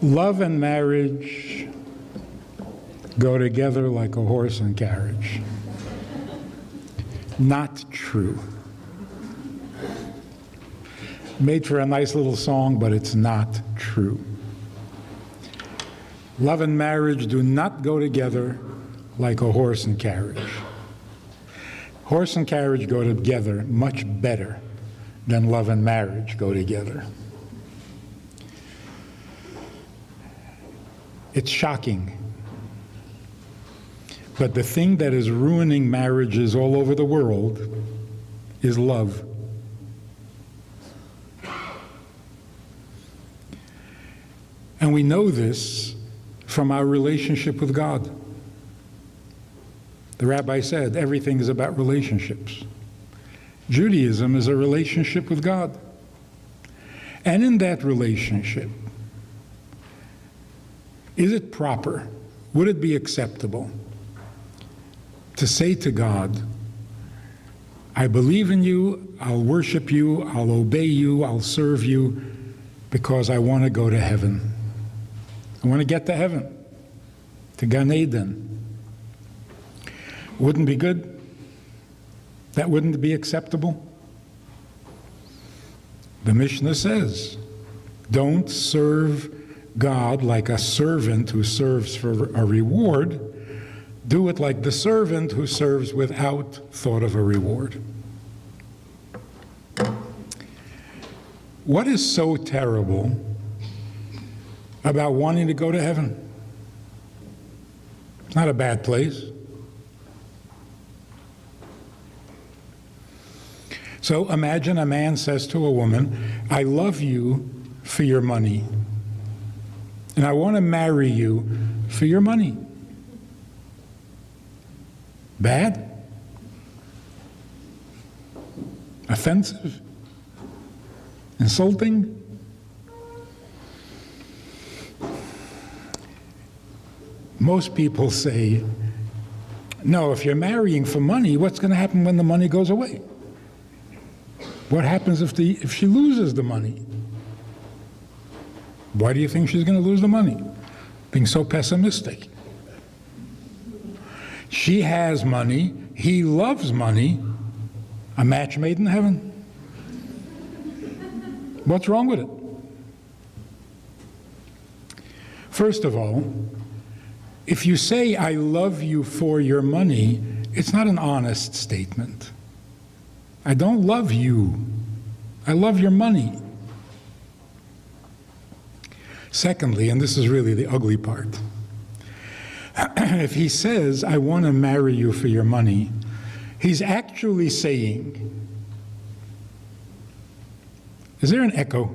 Love and marriage go together like a horse and carriage. Not true. Made for a nice little song, but it's not true. Love and marriage do not go together like a horse and carriage. Horse and carriage go together much better than love and marriage go together. It's shocking. But the thing that is ruining marriages all over the world is love. And we know this from our relationship with God. The rabbi said everything is about relationships. Judaism is a relationship with God. And in that relationship, is it proper, would it be acceptable to say to God, I believe in you, I'll worship you, I'll obey you, I'll serve you, because I want to go to heaven. I want to get to heaven, to Gan Eden. Wouldn't be good? That wouldn't be acceptable? The Mishnah says, don't serve God like a servant who serves for a reward. Do it like the servant who serves without thought of a reward. What is so terrible about wanting to go to heaven? It's not a bad place. So imagine a man says to a woman, I love you for your money, and I want to marry you for your money. Bad? Offensive? Insulting? Most people say, no, if you're marrying for money, what's going to happen when the money goes away? What happens if she loses the money? Why do you think she's going to lose the money? Being so pessimistic. She has money, he loves money, a match made in heaven. What's wrong with it? First of all, if you say, I love you for your money, it's not an honest statement. I don't love you. I love your money. Secondly, and this is really the ugly part, if he says, I want to marry you for your money, he's actually saying, is there an echo?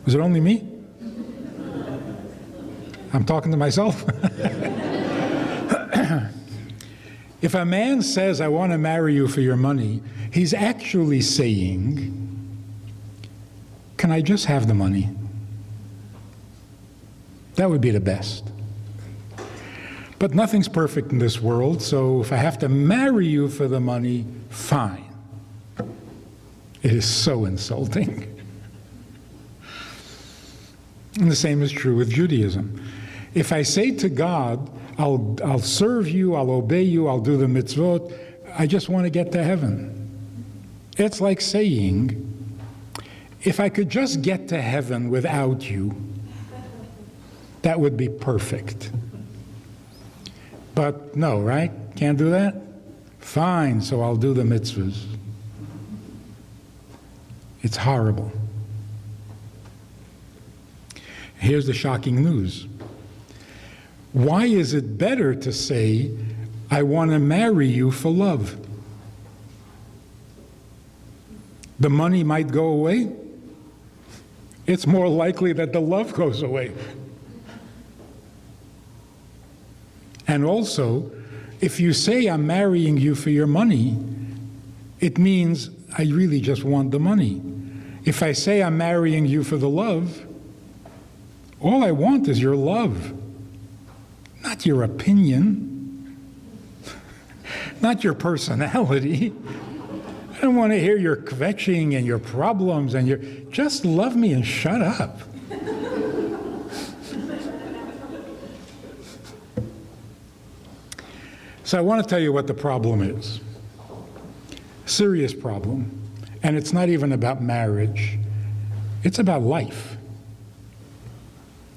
Is it only me? I'm talking to myself? If a man says, I want to marry you for your money, he's actually saying, can I just have the money? That would be the best. But nothing's perfect in this world, so if I have to marry you for the money, fine. It is so insulting. And the same is true with Judaism. If I say to God, I'll serve you, I'll obey you, I'll do the mitzvot, I just want to get to heaven. It's like saying, if I could just get to heaven without you, that would be perfect. But no, right? Can't do that? Fine, so I'll do the mitzvahs. It's horrible. Here's the shocking news. Why is it better to say, I want to marry you for love? The money might go away. It's more likely that the love goes away. And also, if you say I'm marrying you for your money, it means I really just want the money. If I say I'm marrying you for the love, all I want is your love. Not your opinion, not your personality. I don't want to hear your kvetching and your problems and your, just love me and shut up. So I want to tell you what the problem is. Serious problem. And it's not even about marriage. It's about life.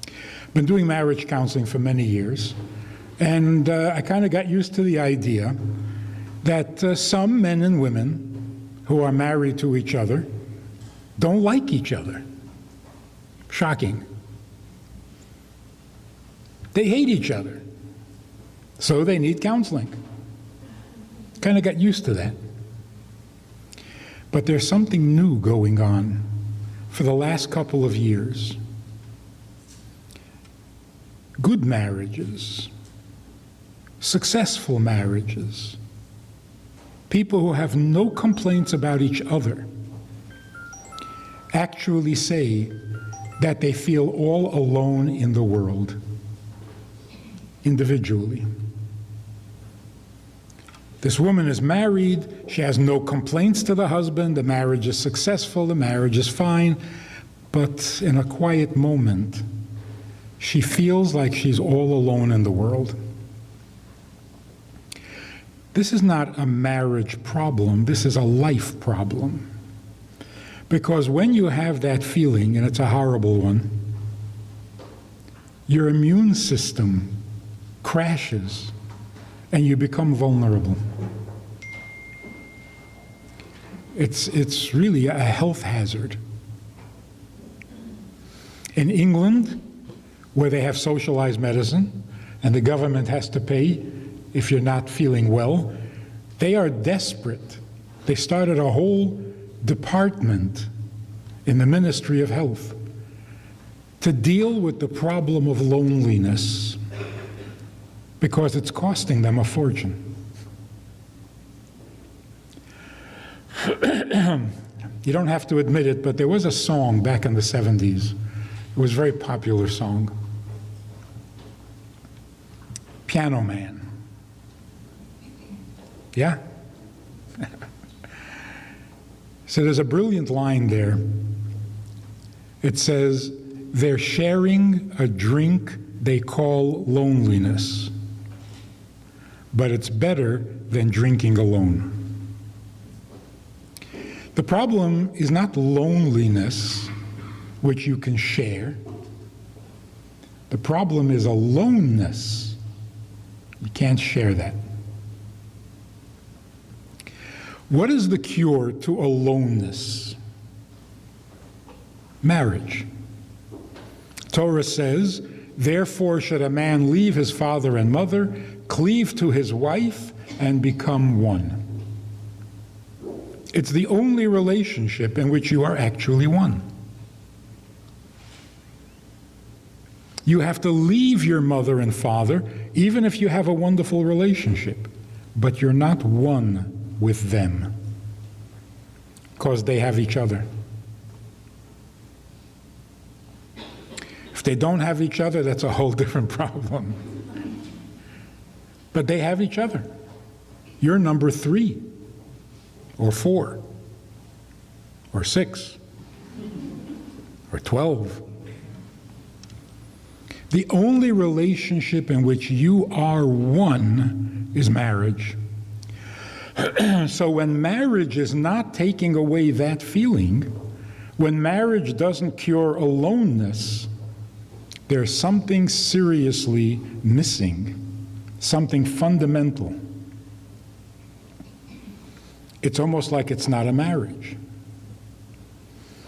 I've been doing marriage counseling for many years, and I kind of got used to the idea that some men and women who are married to each other don't like each other. Shocking. They hate each other, so they need counseling. Kind of got used to that. But there's something new going on for the last couple of years. Good marriages, successful marriages, people who have no complaints about each other actually say that they feel all alone in the world, individually. This woman is married, she has no complaints to the husband, the marriage is successful, the marriage is fine, but in a quiet moment, she feels like she's all alone in the world. This is not a marriage problem, this is a life problem. Because when you have that feeling, and it's a horrible one, your immune system crashes and you become vulnerable. It's really a health hazard. In England, where they have socialized medicine and the government has to pay if you're not feeling well, they are desperate. They started a whole department in the Ministry of Health to deal with the problem of loneliness, because it's costing them a fortune. You don't have to admit it, but there was a song back in the 70s. It was a very popular song. Piano Man. Yeah? So there's a brilliant line there. It says, they're sharing a drink they call loneliness, but it's better than drinking alone. The problem is not loneliness, which you can share. The problem is aloneness. You can't share that. What is the cure to aloneness? Marriage. Torah says, therefore should a man leave his father and mother, cleave to his wife, and become one. It's the only relationship in which you are actually one. You have to leave your mother and father, even if you have a wonderful relationship, but you're not one with them, because they have each other. If they don't have each other, that's a whole different problem. But they have each other. You're number 3, or 4, or 6, or 12. The only relationship in which you are one is marriage. So when marriage is not taking away that feeling, when marriage doesn't cure aloneness, there's something seriously missing, something fundamental. It's almost like it's not a marriage.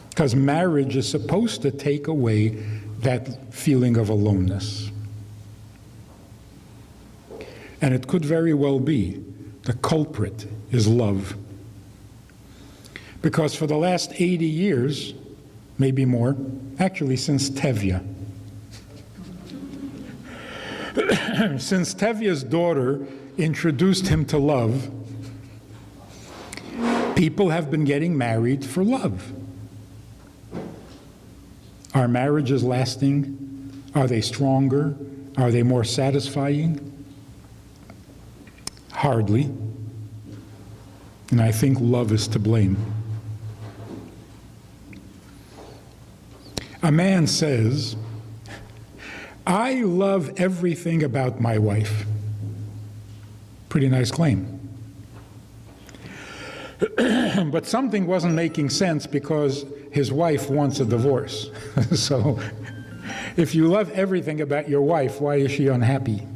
Because marriage is supposed to take away that feeling of aloneness. And it could very well be the culprit is love. Because for the last 80 years, maybe more, actually since Tevye, since Tevye's daughter introduced him to love, people have been getting married for love. Are marriages lasting? Are they stronger? Are they more satisfying? Hardly. And I think love is to blame. A man says, I love everything about my wife. Pretty nice claim. But something wasn't making sense because his wife wants a divorce. So if you love everything about your wife, why is she unhappy?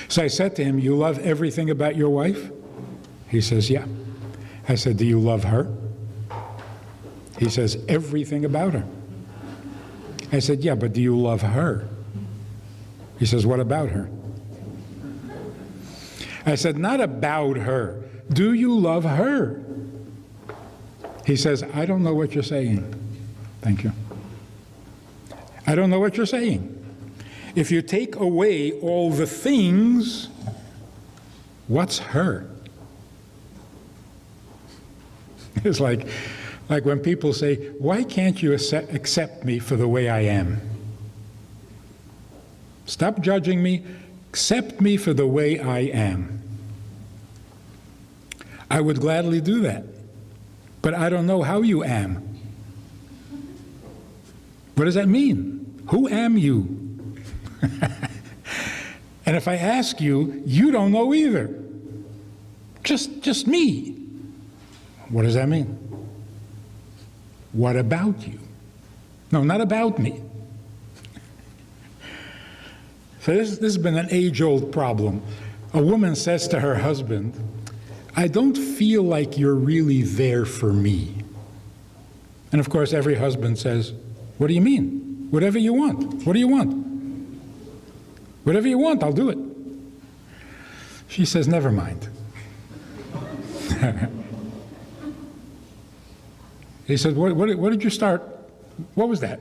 So I said to him, you love everything about your wife? He says, yeah. I said, do you love her? He says, everything about her. I said, yeah, but do you love her? He says, what about her? I said, not about her. Do you love her? He says, I don't know what you're saying. Thank you. I don't know what you're saying. If you take away all the things, what's her? It's like when people say, why can't you accept me for the way I am? Stop judging me. Accept me for the way I am. I would gladly do that, but I don't know how you am. What does that mean? Who am you? And if I ask you, you don't know either. Just me. What does that mean? What about you? No, not about me. So this has been an age-old problem. A woman says to her husband, I don't feel like you're really there for me. And of course, every husband says, what do you mean? Whatever you want. What do you want? Whatever you want, I'll do it. She says, never mind. He said, what did you start? What was that?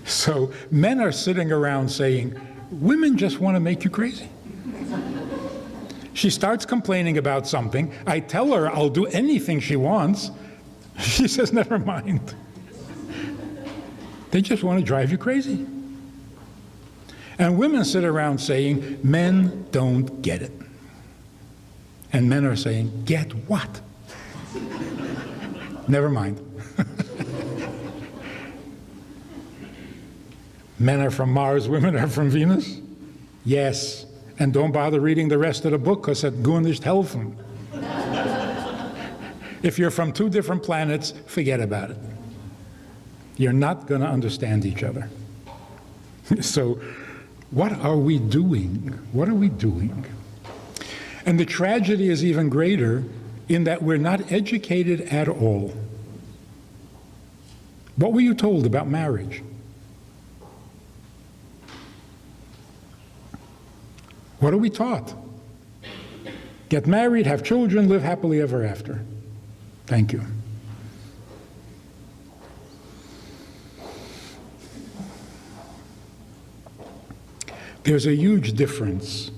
So men are sitting around saying, women just want to make you crazy. She starts complaining about something. I tell her I'll do anything she wants. She says, never mind. They just want to drive you crazy. And women sit around saying, men don't get it. And men are saying, get what? Never mind. Men are from Mars, women are from Venus? Yes. And don't bother reading the rest of the book, because it gun nicht helfen. If you're from two different planets, forget about it. You're not going to understand each other. So what are we doing? What are we doing? And the tragedy is even greater in that we're not educated at all. What were you told about marriage? What are we taught? Get married, have children, live happily ever after. Thank you. There's a huge difference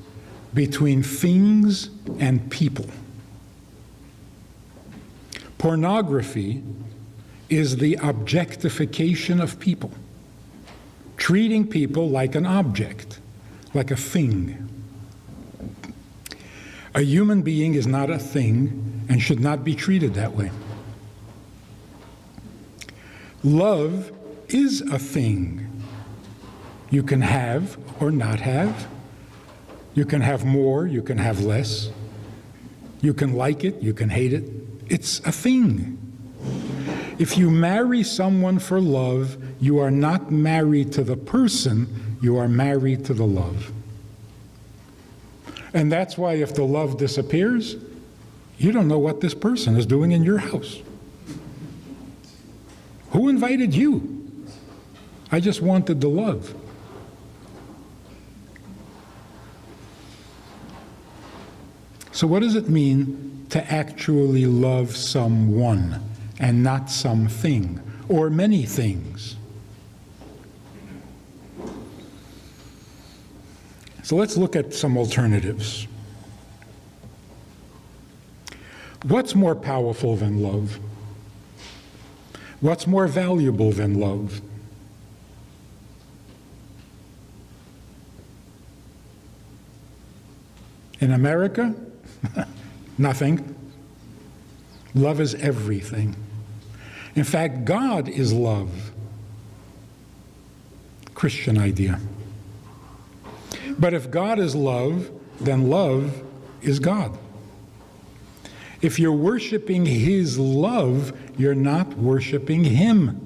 between things and people. Pornography is the objectification of people, treating people like an object, like a thing. A human being is not a thing and should not be treated that way. Love is a thing. You can have or not have. You can have more, you can have less. You can like it, you can hate it. It's a thing. If you marry someone for love, you are not married to the person, you are married to the love. And that's why if the love disappears, you don't know what this person is doing in your house. Who invited you? I just wanted the love. So what does it mean to actually love someone and not something or many things? So let's look at some alternatives. What's more powerful than love? What's more valuable than love? In America, nothing. Love is everything. In fact, God is love. Christian idea. But if God is love, then love is God. If you're worshiping His love, you're not worshiping Him.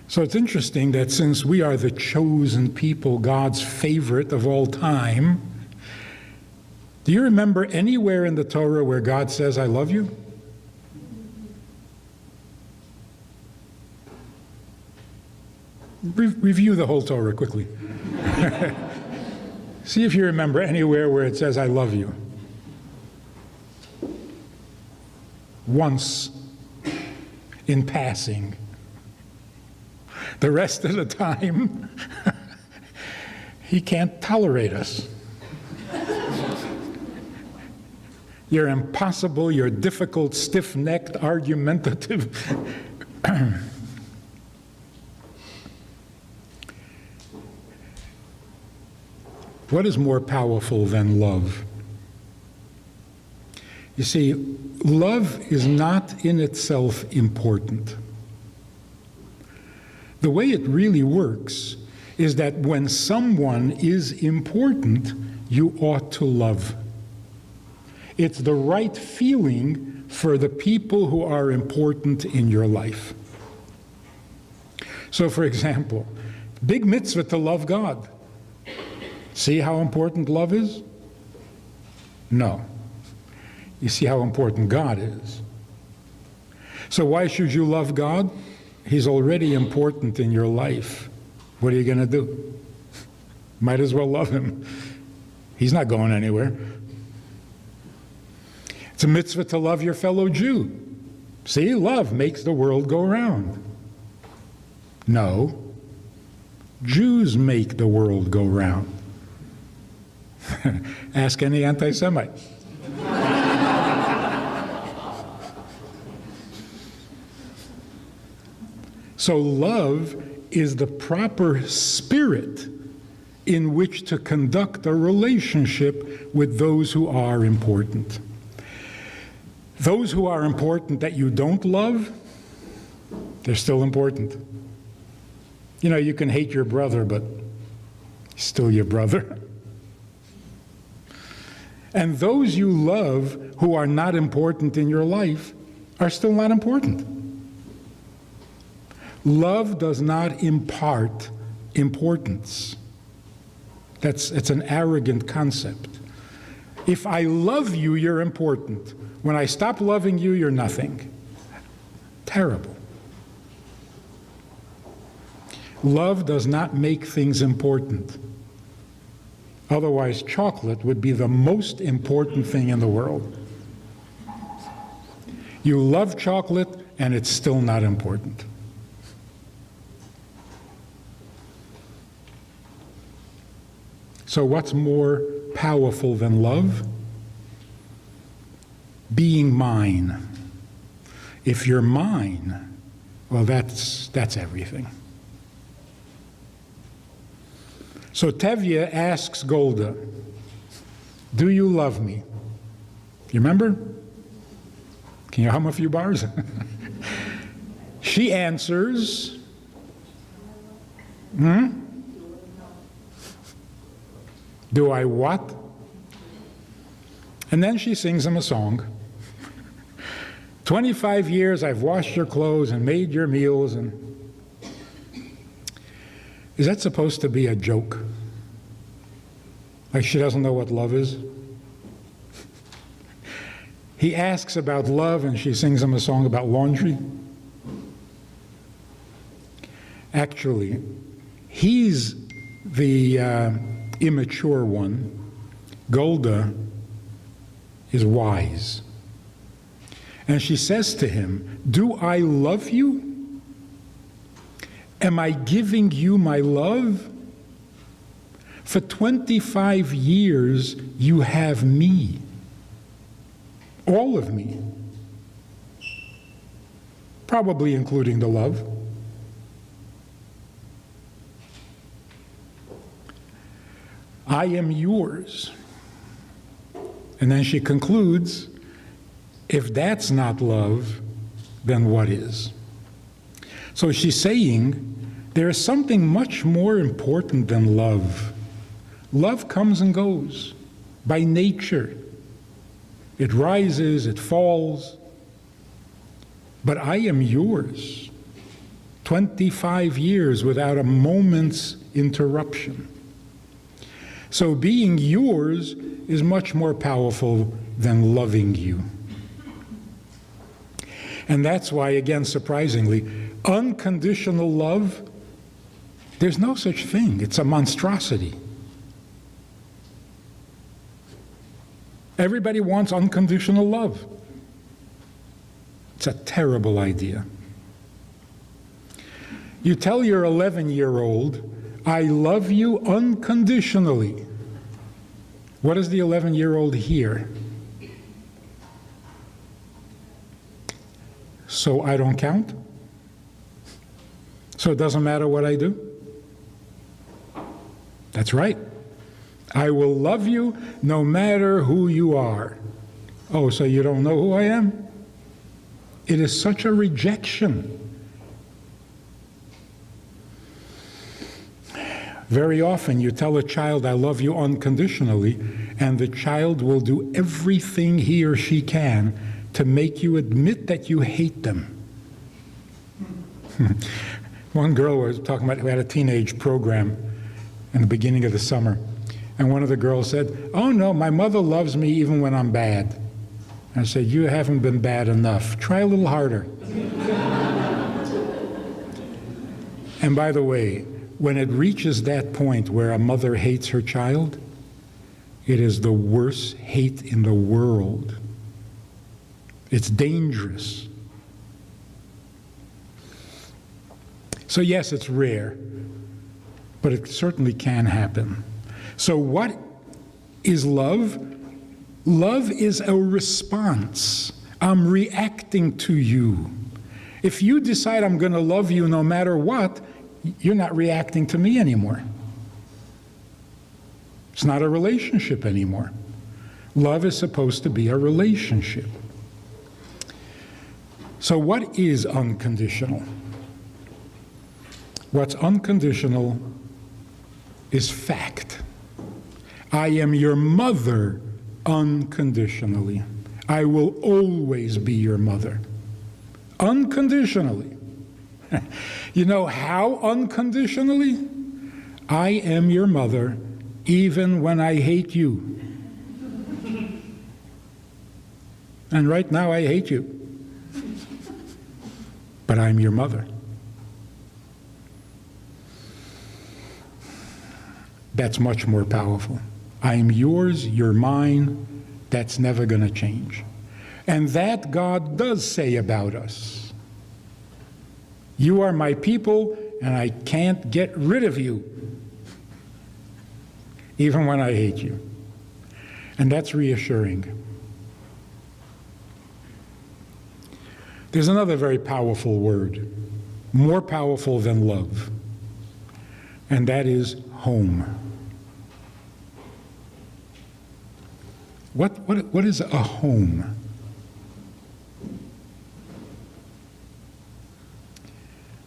So it's interesting that since we are the chosen people, God's favorite of all time, do you remember anywhere in the Torah where God says, I love you? Review the whole Torah quickly. See if you remember anywhere where it says, I love you. Once, in passing. The rest of the time, He can't tolerate us. You're impossible, you're difficult, stiff-necked, argumentative. What is more powerful than love? You see, love is not in itself important. The way it really works is that when someone is important, you ought to love. It's the right feeling for the people who are important in your life. So, for example, big mitzvah to love God. See how important love is? No. You see how important God is. So why should you love God? He's already important in your life. What are you going to do? Might as well love Him. He's not going anywhere. It's a mitzvah to love your fellow Jew. See, love makes the world go round. No. Jews make the world go round. Ask any anti-Semite. So love is the proper spirit in which to conduct a relationship with those who are important. Those who are important that you don't love, they're still important. You know, you can hate your brother, but he's still your brother. And those you love who are not important in your life are still not important. Love does not impart importance. It's an arrogant concept. If I love you, you're important. When I stop loving you, you're nothing. Terrible. Love does not make things important. Otherwise, chocolate would be the most important thing in the world. You love chocolate, and it's still not important. So what's more powerful than love? Being mine. If you're mine, well, that's everything. So Tevye asks Golda, do you love me? You remember? Can you hum a few bars? She answers, do I what? And then she sings him a song. 25 years I've washed your clothes and made your meals. And is that supposed to be a joke? Like she doesn't know what love is? He asks about love and she sings him a song about laundry. Actually, he's the immature one. Golda is wise. And she says to him, do I love you? Am I giving you my love? For 25 years, you have me. All of me. Probably including the love. I am yours. And then she concludes, if that's not love, then what is? So she's saying There is something much more important than love. Love comes and goes by nature. It rises, it falls. But I am yours. 25 years without a moment's interruption. So being yours is much more powerful than loving you. And that's why, again, surprisingly, unconditional love, there's no such thing. It's a monstrosity. Everybody wants unconditional love. It's a terrible idea. You tell your 11-year-old, I love you unconditionally. What does the 11-year-old hear? So I don't count? So it doesn't matter what I do? That's right. I will love you no matter who you are. Oh, so you don't know who I am? It is such a rejection. Very often you tell a child, I love you unconditionally, and the child will do everything he or she can to make you admit that you hate them. One girl was talking about, we had a teenage program in the beginning of the summer, and one of the girls said, oh no, my mother loves me even when I'm bad. I said, you haven't been bad enough. Try a little harder. And by the way, when it reaches that point where a mother hates her child, it is the worst hate in the world. It's dangerous. So yes, it's rare, but it certainly can happen. So what is love? Love is a response. I'm reacting to you. If you decide I'm going to love you no matter what, you're not reacting to me anymore. It's not a relationship anymore. Love is supposed to be a relationship. So what is unconditional? What's unconditional is fact. I am your mother unconditionally. I will always be your mother. Unconditionally. You know how unconditionally? I am your mother even when I hate you. And right now I hate you. But I'm your mother. That's much more powerful. I am yours, you're mine. That's never going to change. And that God does say about us. You are my people, and I can't get rid of you, even when I hate you. And that's reassuring. There's another very powerful word, more powerful than love, and that is home. What is a home?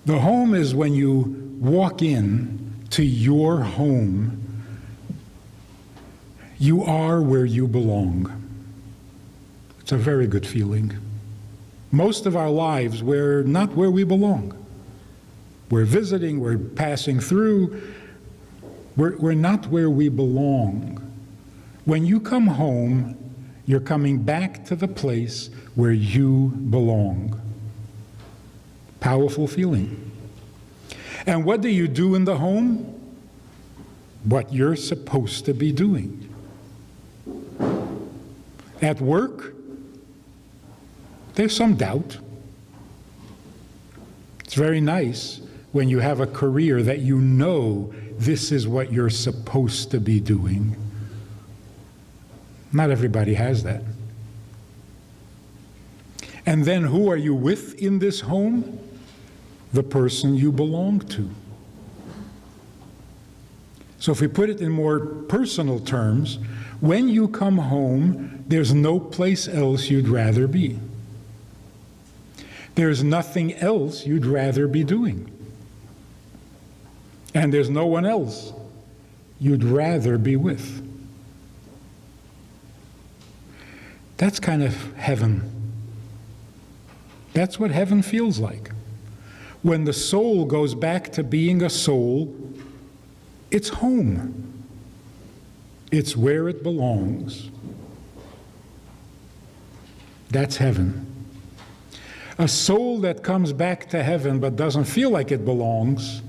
The home is when you walk in to your home, you are where you belong. It's a very good feeling. Most of our lives, we're not where we belong. We're visiting, we're passing through. We're not where we belong. When you come home, you're coming back to the place where you belong. Powerful feeling. And what do you do in the home? What you're supposed to be doing. At work, there's some doubt. It's very nice when you have a career that you know this is what you're supposed to be doing. Not everybody has that. And then who are you with in this home? The person you belong to. So if we put it in more personal terms, when you come home, there's no place else you'd rather be. There's nothing else you'd rather be doing. and there's no one else you'd rather be with. That's kind of heaven. That's what heaven feels like. When the soul goes back to being a soul, it's home. It's where it belongs. That's heaven. A soul that comes back to heaven but doesn't feel like it belongs,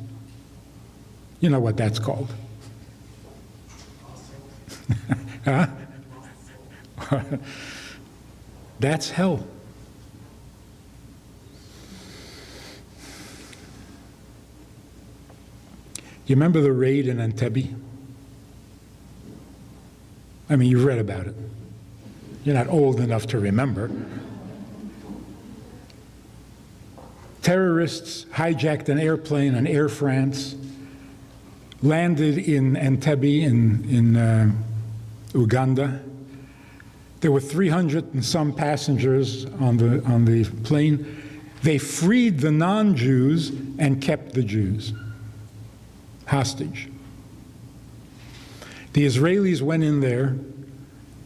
you know what that's called. Huh? That's hell. You remember the raid in Entebbe? I mean, you've read about it. You're not old enough to remember. Terrorists hijacked an airplane on Air France, landed in Entebbe in Uganda. There were 300 and some passengers on the plane. They freed the non-Jews and kept the Jews hostage. The Israelis went in there,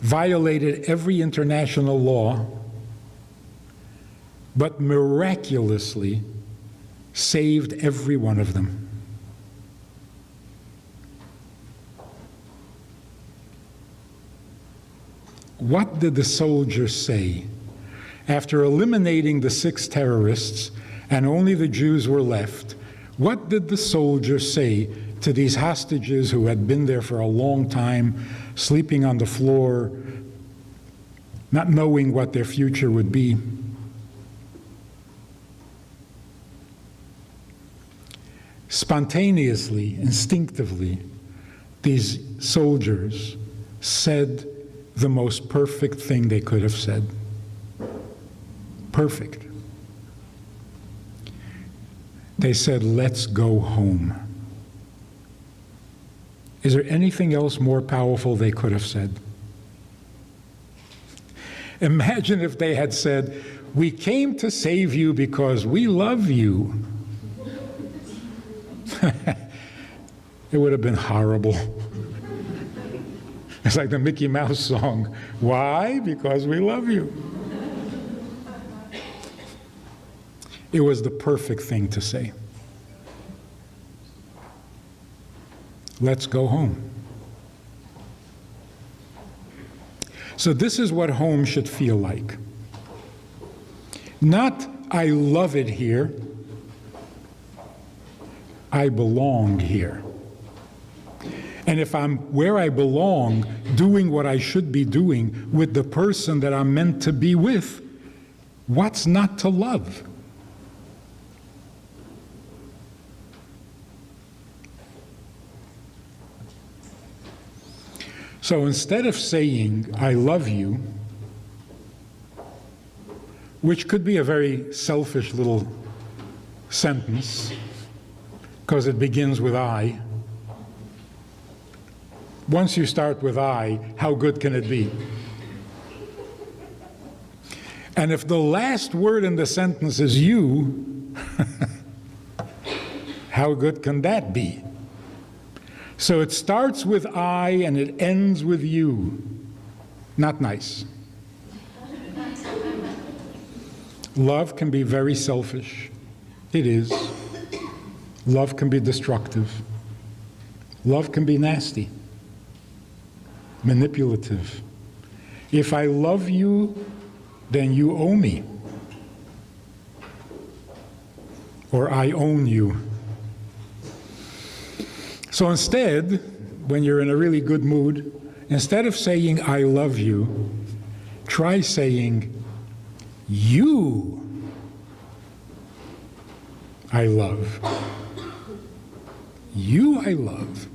violated every international law, but miraculously saved every one of them. What did the soldiers say after eliminating the 6 terrorists and only the Jews were left? What did the soldiers say to these hostages who had been there for a long time, sleeping on the floor, not knowing what their future would be? Spontaneously, instinctively, these soldiers said the most perfect thing they could have said. Perfect. They said, "Let's go home." Is there anything else more powerful they could have said? Imagine if they had said, "We came to save you because we love you." It would have been horrible. It's like the Mickey Mouse song. Why? Because we love you. It was the perfect thing to say. Let's go home. So this is what home should feel like. Not, I love it here. I belong here. And if I'm where I belong, doing what I should be doing with the person that I'm meant to be with, what's not to love? So instead of saying, "I love you," which could be a very selfish little sentence, because it begins with I. Once you start with I, how good can it be? And if the last word in the sentence is you, how good can that be? So it starts with I and it ends with you. Not nice. Love can be very selfish. It is. Love can be destructive. Love can be nasty, manipulative. If I love you, then you owe me. Or I own you. So instead, when you're in a really good mood, instead of saying, "I love you," try saying, "You I love. You I love."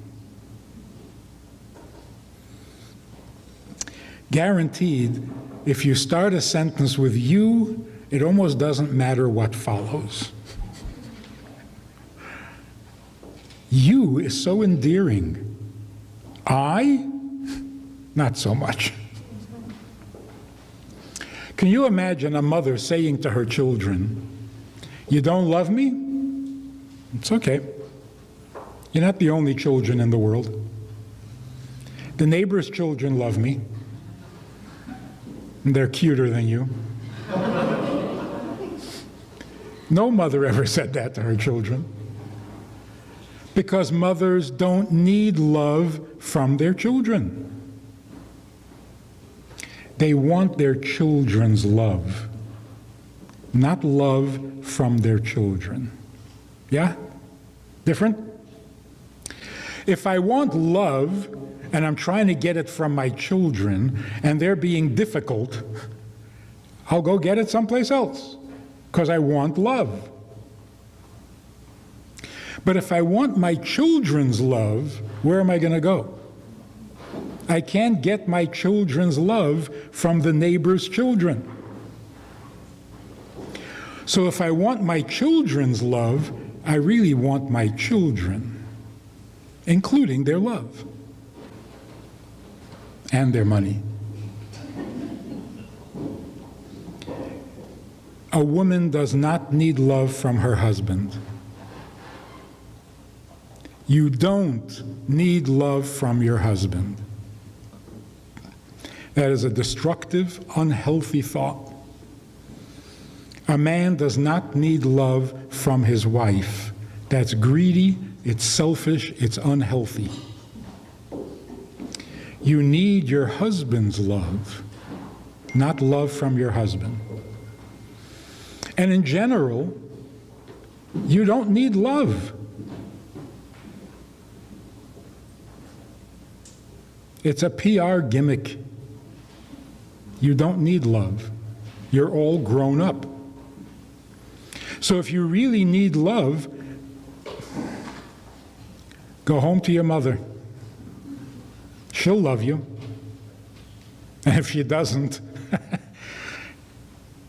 Guaranteed, if you start a sentence with you, it almost doesn't matter what follows. You is so endearing. I, not so much. Can you imagine a mother saying to her children, "You don't love me? It's okay. You're not the only children in the world. The neighbor's children love me. They're cuter than you. No mother ever said that to her children. Because mothers don't need love from their children. They want their children's love, not love from their children. Yeah? Different? If I want love and I'm trying to get it from my children and they're being difficult, I'll go get it someplace else because I want love. But if I want my children's love, where am I going to go? I can't get my children's love from the neighbor's children. So if I want my children's love, I really want my children, including their love and their money. A woman does not need love from her husband. You don't need love from your husband. That is a destructive, unhealthy thought. A man does not need love from his wife. That's greedy, it's selfish, it's unhealthy. You need your husband's love, not love from your husband. And in general, you don't need love. It's a PR gimmick. You don't need love. You're all grown up. So if you really need love, go home to your mother. She'll love you. And if she doesn't,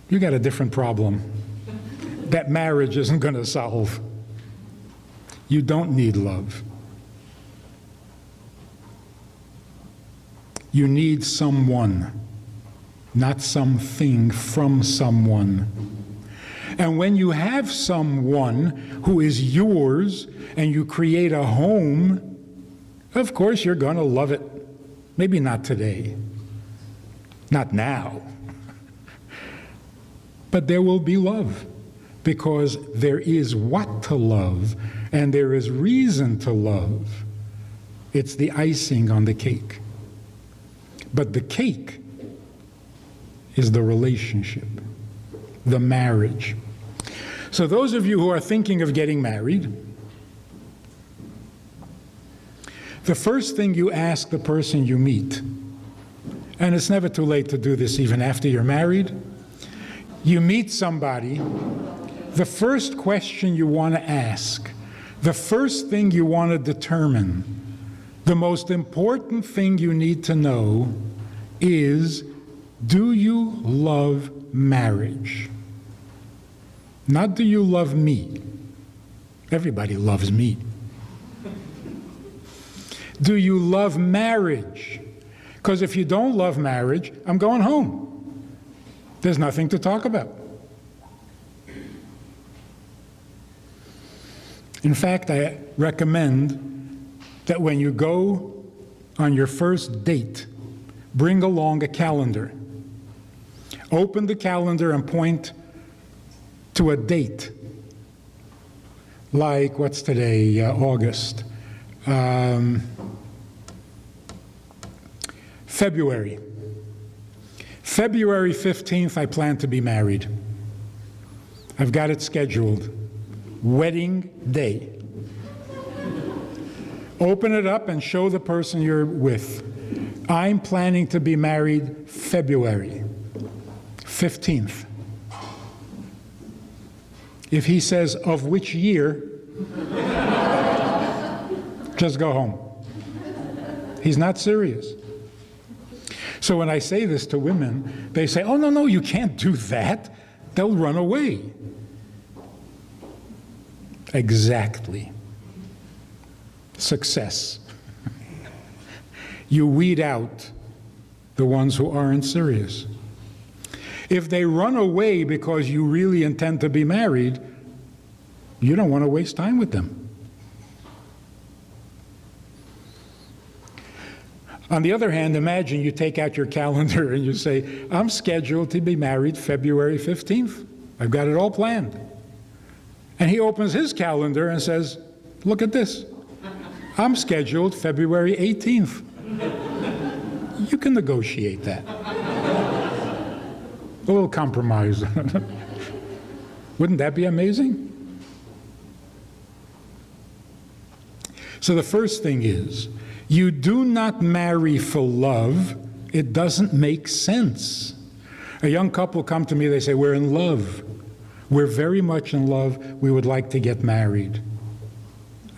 you got a different problem. That marriage isn't going to solve. You don't need love. You need someone, not something from someone. And when you have someone who is yours and you create a home, of course you're going to love it. Maybe not today, not now. But there will be love because there is what to love and there is reason to love. It's the icing on the cake. But the cake is the relationship, the marriage. So those of you who are thinking of getting married, the first thing you ask the person you meet, and it's never too late to do this even after you're married, you meet somebody, the first question you want to ask, the first thing you want to determine, the most important thing you need to know is, do you love marriage? Not do you love me? Everybody loves me. Do you love marriage? Because if you don't love marriage, I'm going home. There's nothing to talk about. In fact, I recommend that when you go on your first date, bring along a calendar. Open the calendar and point to a date. Like, what's today? August. February. February 15th, I plan to be married. I've got it scheduled. Wedding day. Open it up and show the person you're with. I'm planning to be married February 15th. If he says, of which year, just go home. He's not serious. So when I say this to women, they say, oh, no, you can't do that. They'll run away. Exactly. Success. You weed out the ones who aren't serious. If they run away because you really intend to be married, you don't want to waste time with them. On the other hand, imagine you take out your calendar and you say, I'm scheduled to be married February 15th. I've got it all planned. And he opens his calendar and says, look at this. I'm scheduled February 18th. You can negotiate that. A little compromise. Wouldn't that be amazing? So the first thing is, you do not marry for love. It doesn't make sense. A young couple come to me, they say, we're in love. We're very much in love. We would like to get married.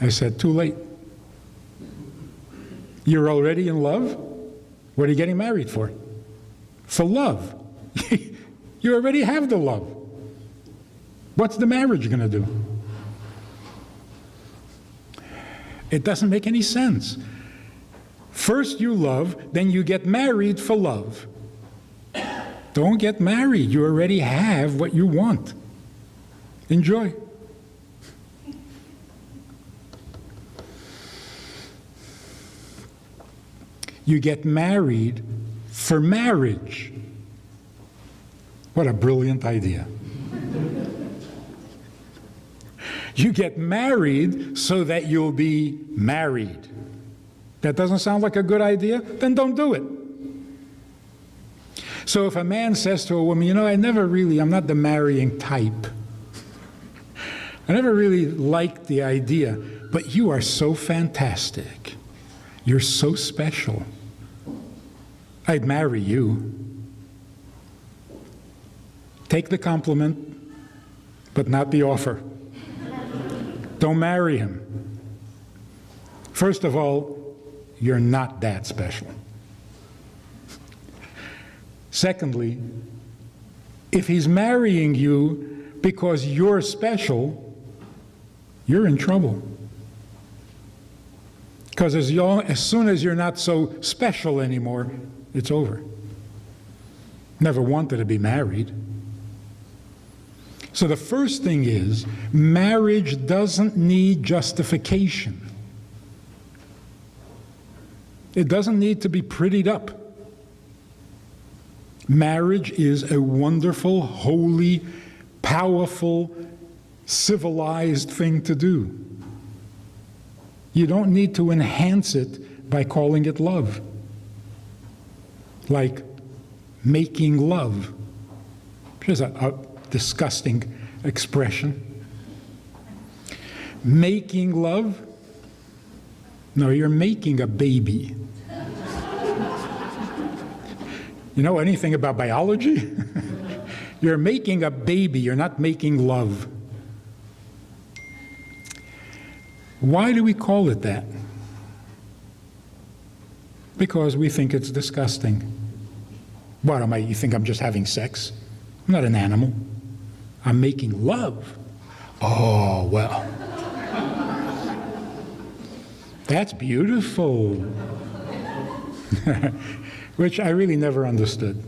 I said, too late. You're already in love? What are you getting married for? For love. You already have the love. What's the marriage going to do? It doesn't make any sense. First you love, then you get married for love. Don't get married. You already have what you want. Enjoy. You get married for marriage. What a brilliant idea. You get married so that you'll be married. That doesn't sound like a good idea? Then don't do it. So if a man says to a woman, you know, I'm not the marrying type. I never really liked the idea, but you are so fantastic. You're so special. I'd marry you. Take the compliment, but not the offer. Don't marry him. First of all, you're not that special. Secondly, if he's marrying you because you're special, you're in trouble. Because as soon as you're not so special anymore, it's over. Never wanted to be married. So the first thing is, marriage doesn't need justification. It doesn't need to be prettied up. Marriage is a wonderful, holy, powerful, civilized thing to do. You don't need to enhance it by calling it love. Like making love, which is a disgusting expression. Making love? No, you're making a baby. You know anything about biology? You're making a baby, you're not making love. Why do we call it that? Because we think it's disgusting. What am I? You think I'm just having sex? I'm not an animal. I'm making love. Oh, well. That's beautiful. Which I really never understood.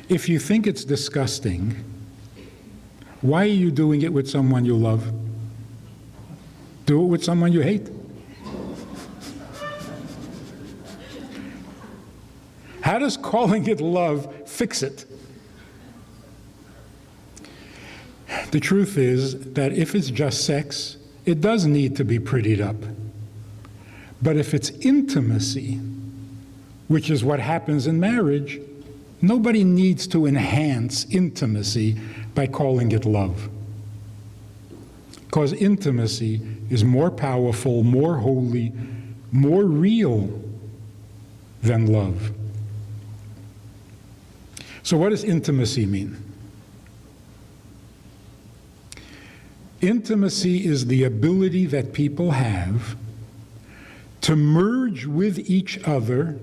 If you think it's disgusting, why are you doing it with someone you love? Do it with someone you hate. How does calling it love fix it? The truth is that if it's just sex, it does need to be prettied up. But if it's intimacy, which is what happens in marriage, nobody needs to enhance intimacy by calling it love. Because intimacy is more powerful, more holy, more real than love. So what does intimacy mean? Intimacy is the ability that people have to merge with each other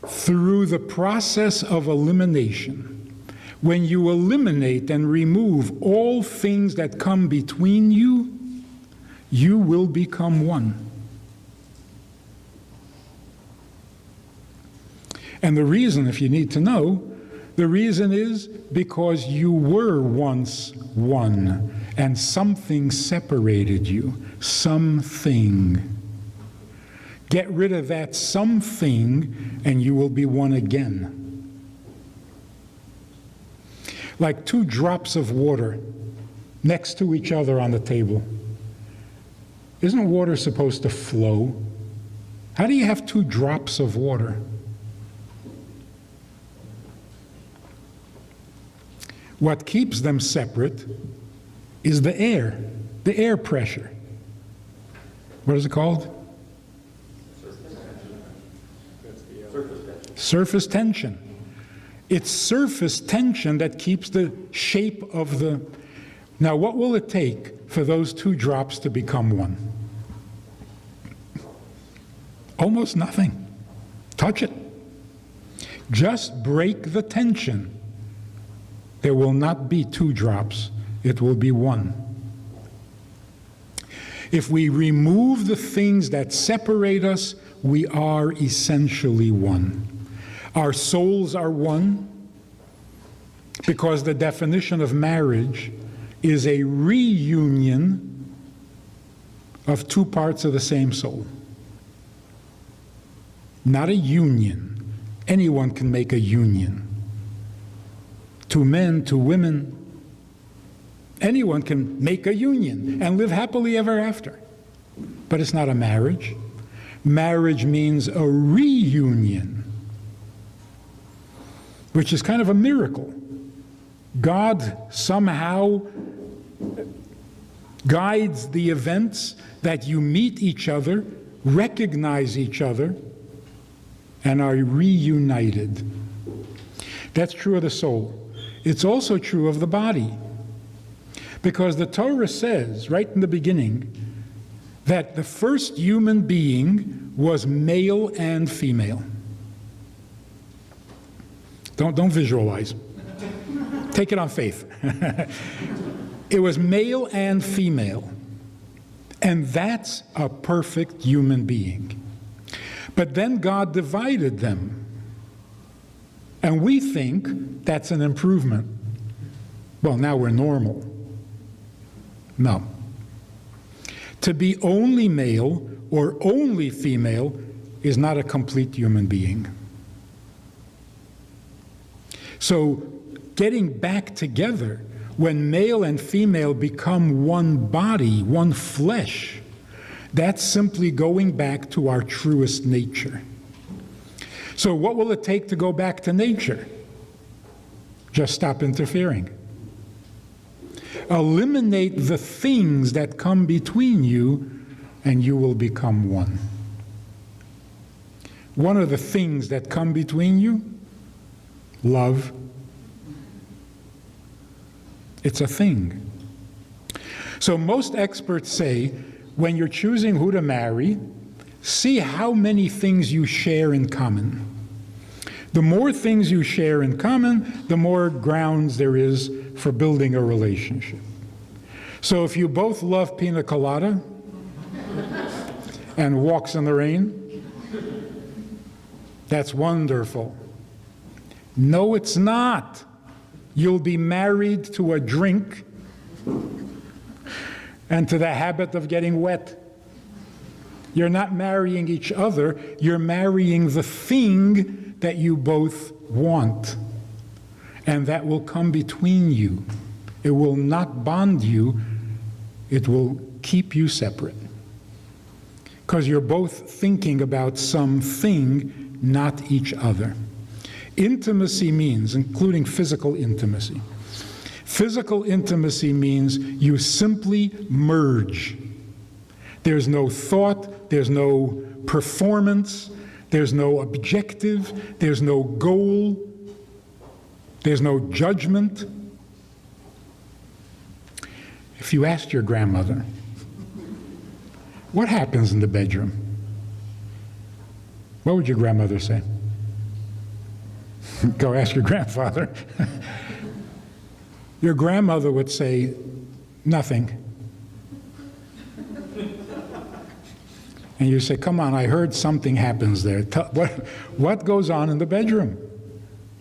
through the process of elimination. When you eliminate and remove all things that come between you, you will become one. And the reason, if you need to know, the reason is because you were once one, and something separated you. Something. Get rid of that something, and you will be one again. Like 2 drops of water next to each other on the table. Isn't water supposed to flow? How do you have 2 drops of water? What keeps them separate is the air pressure. What is it called? Surface tension. It's surface tension that keeps the shape of the... Now, what will it take for those 2 drops to become one? Almost nothing. Touch it. Just break the tension. There will not be 2 drops. It will be one. If we remove the things that separate us, we are essentially one. Our souls are one because the definition of marriage is a reunion of 2 parts of the same soul. Not a union. Anyone can make a union. 2 men, 2 women. Anyone can make a union and live happily ever after. But it's not a marriage. Marriage means a reunion, which is kind of a miracle. God somehow guides the events that you meet each other, recognize each other, and are reunited. That's true of the soul. It's also true of the body. Because the Torah says, right in the beginning, that the first human being was male and female. Don't visualize. Take it on faith. It was male and female. And that's a perfect human being. But then God divided them. And we think that's an improvement. Well, now we're normal. No. To be only male or only female is not a complete human being. So getting back together, when male and female become one body, one flesh, that's simply going back to our truest nature. So what will it take to go back to nature? Just stop interfering. Eliminate the things that come between you, and you will become one. One of the things that come between you, love. It's a thing. So most experts say, when you're choosing who to marry, see how many things you share in common. The more things you share in common, the more grounds there is for building a relationship. So if you both love pina colada and walks in the rain, that's wonderful. No, it's not. You'll be married to a drink and to the habit of getting wet. You're not marrying each other, you're marrying the thing that you both want. And that will come between you. It will not bond you, it will keep you separate. Because you're both thinking about something, not each other. Intimacy means, including physical intimacy. Physical intimacy means you simply merge. There's no thought, there's no performance, there's no objective, there's no goal, there's no judgment. If you asked your grandmother, what happens in the bedroom? What would your grandmother say? Go ask your grandfather. Your grandmother would say, nothing. And you say, come on, I heard something happens there. What goes on in the bedroom?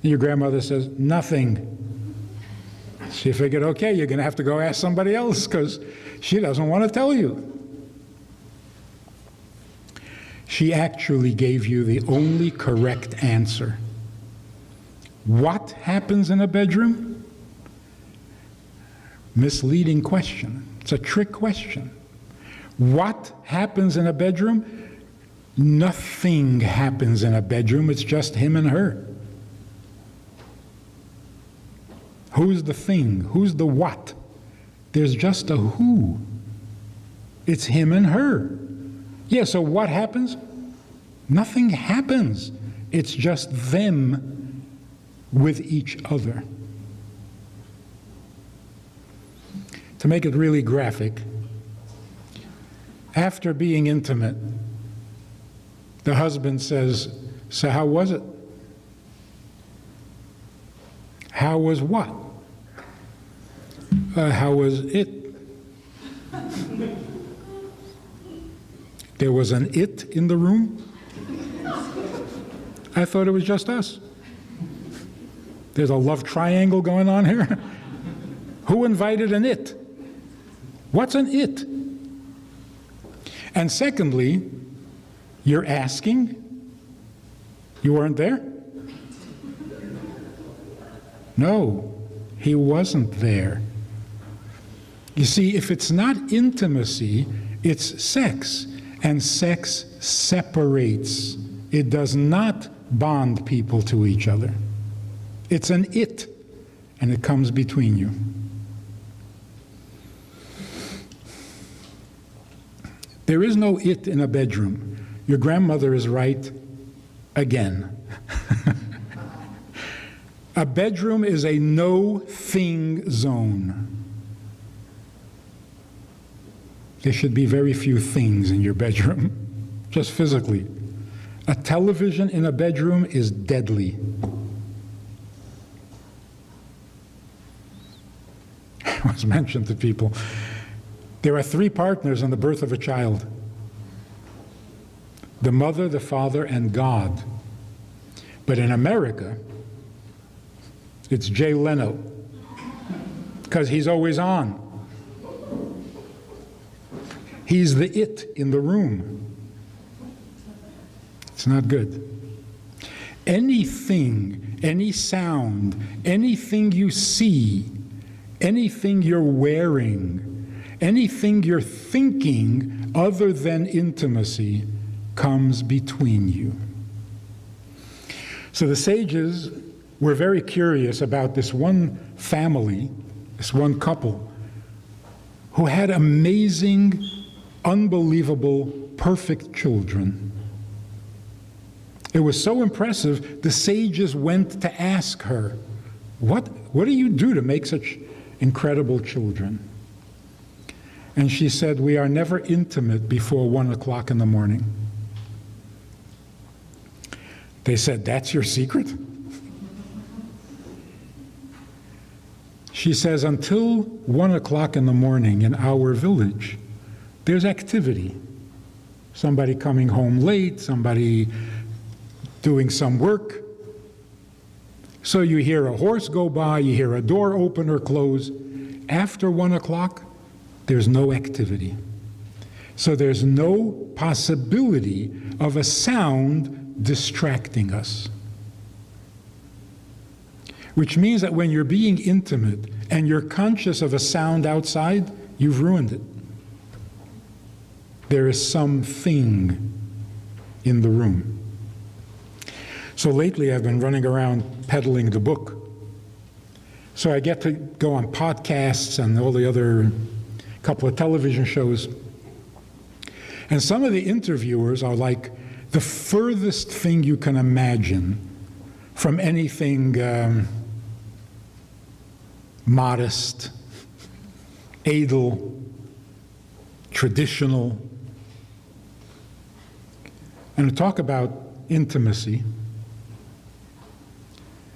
And your grandmother says, nothing. She figured, okay, you're going to have to go ask somebody else because she doesn't want to tell you. She actually gave you the only correct answer. What happens in a bedroom? Misleading question. It's a trick question. What happens in a bedroom? Nothing happens in a bedroom. It's just him and her. Who's the thing? Who's the what? There's just a who. It's him and her. Yeah, so what happens? Nothing happens. It's just them with each other. To make it really graphic, after being intimate, the husband says, "So how was it?" How was what? How was it? There was an it in the room? I thought it was just us. There's a love triangle going on here? Who invited an it? What's an it? And secondly, you're asking? You weren't there? No, he wasn't there. You see, if it's not intimacy, it's sex. And sex separates. It does not bond people to each other. It's an it, and it comes between you. There is no it in a bedroom. Your grandmother is right again. A bedroom is a no-thing zone. There should be very few things in your bedroom, just physically. A television in a bedroom is deadly. I was mentioned to people, there are 3 partners in the birth of a child: the mother, the father, and God. But in America, it's Jay Leno, because he's always on. He's the it in the room. It's not good. Anything, any sound, anything you see, anything you're wearing, anything you're thinking other than intimacy comes between you. So the sages were very curious about this one family, this one couple, who had amazing, unbelievable, perfect children. It was so impressive, the sages went to ask her, what do you do to make such incredible children? And she said, we are never intimate before 1 o'clock in the morning. They said, that's your secret? She says, until 1 o'clock in the morning in our village, there's activity. Somebody coming home late, somebody doing some work. So you hear a horse go by, you hear a door open or close. After 1 o'clock, there's no activity. So there's no possibility of a sound distracting us. Which means that when you're being intimate and you're conscious of a sound outside, you've ruined it. There is something in the room. So lately I've been running around peddling the book. So I get to go on podcasts and all the other couple of television shows. And some of the interviewers are like the furthest thing you can imagine from anything modest, edel, traditional. And to talk about intimacy,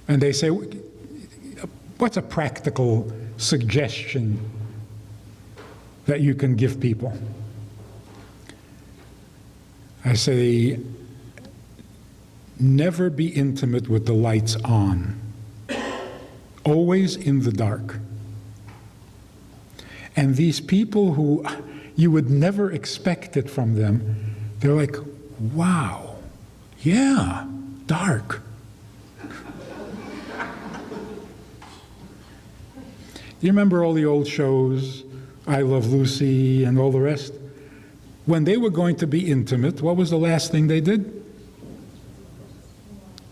and they say, what's a practical suggestion that you can give people? I say, never be intimate with the lights on. Always in the dark. And these people who you would never expect it from them, they're like, wow, yeah, dark. Do you remember all the old shows, I Love Lucy and all the rest? When they were going to be intimate, what was the last thing they did?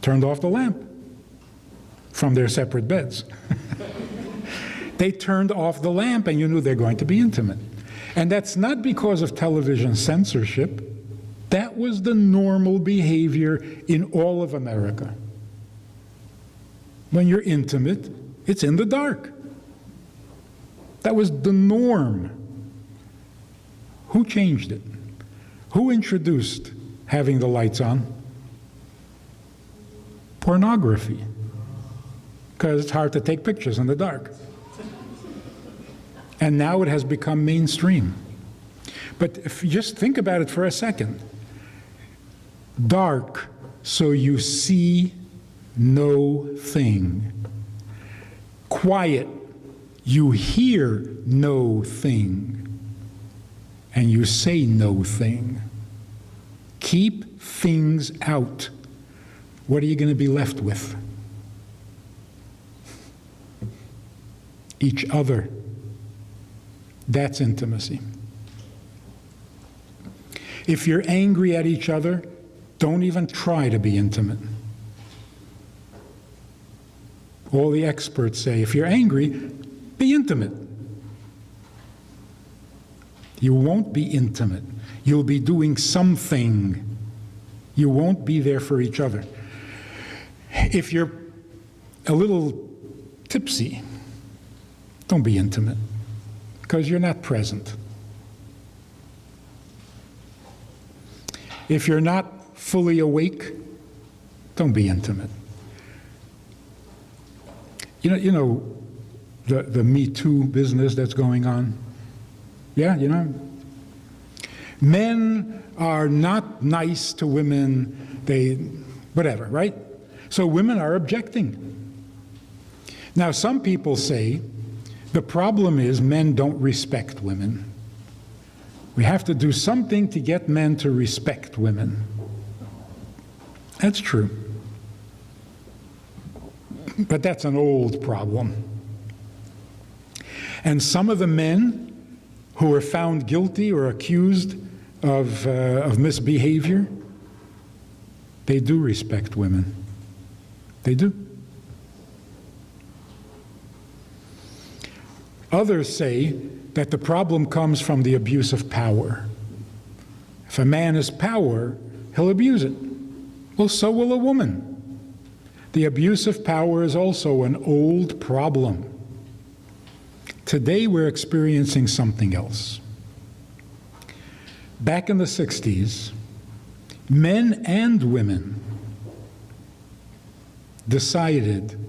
Turned off the lamp from their separate beds. They turned off the lamp and you knew they're going to be intimate. And that's not because of television censorship. That was the normal behavior in all of America. When you're intimate, it's in the dark. That was the norm. Who changed it? Who introduced having the lights on? Pornography. Because it's hard to take pictures in the dark. And now it has become mainstream. But if you just think about it for a second. Dark, so you see no thing. Quiet, you hear no thing, and you say no thing. Keep things out. What are you going to be left with? Each other. That's intimacy. If you're angry at each other, don't even try to be intimate. All the experts say, if you're angry, be intimate. You won't be intimate. You'll be doing something. You won't be there for each other. If you're a little tipsy, don't be intimate, because you're not present. If you're not fully awake, don't be intimate. You know the Me Too business that's going on? Yeah, you know? Men are not nice to women, whatever, right? So women are objecting. Now, some people say the problem is men don't respect women. We have to do something to get men to respect women. That's true. But that's an old problem. And some of the men who are found guilty or accused of misbehavior, they do respect women. They do. Others say that the problem comes from the abuse of power. If a man has power, he'll abuse it. Well, so will a woman. The abuse of power is also an old problem. Today we're experiencing something else. Back in the 60s, men and women decided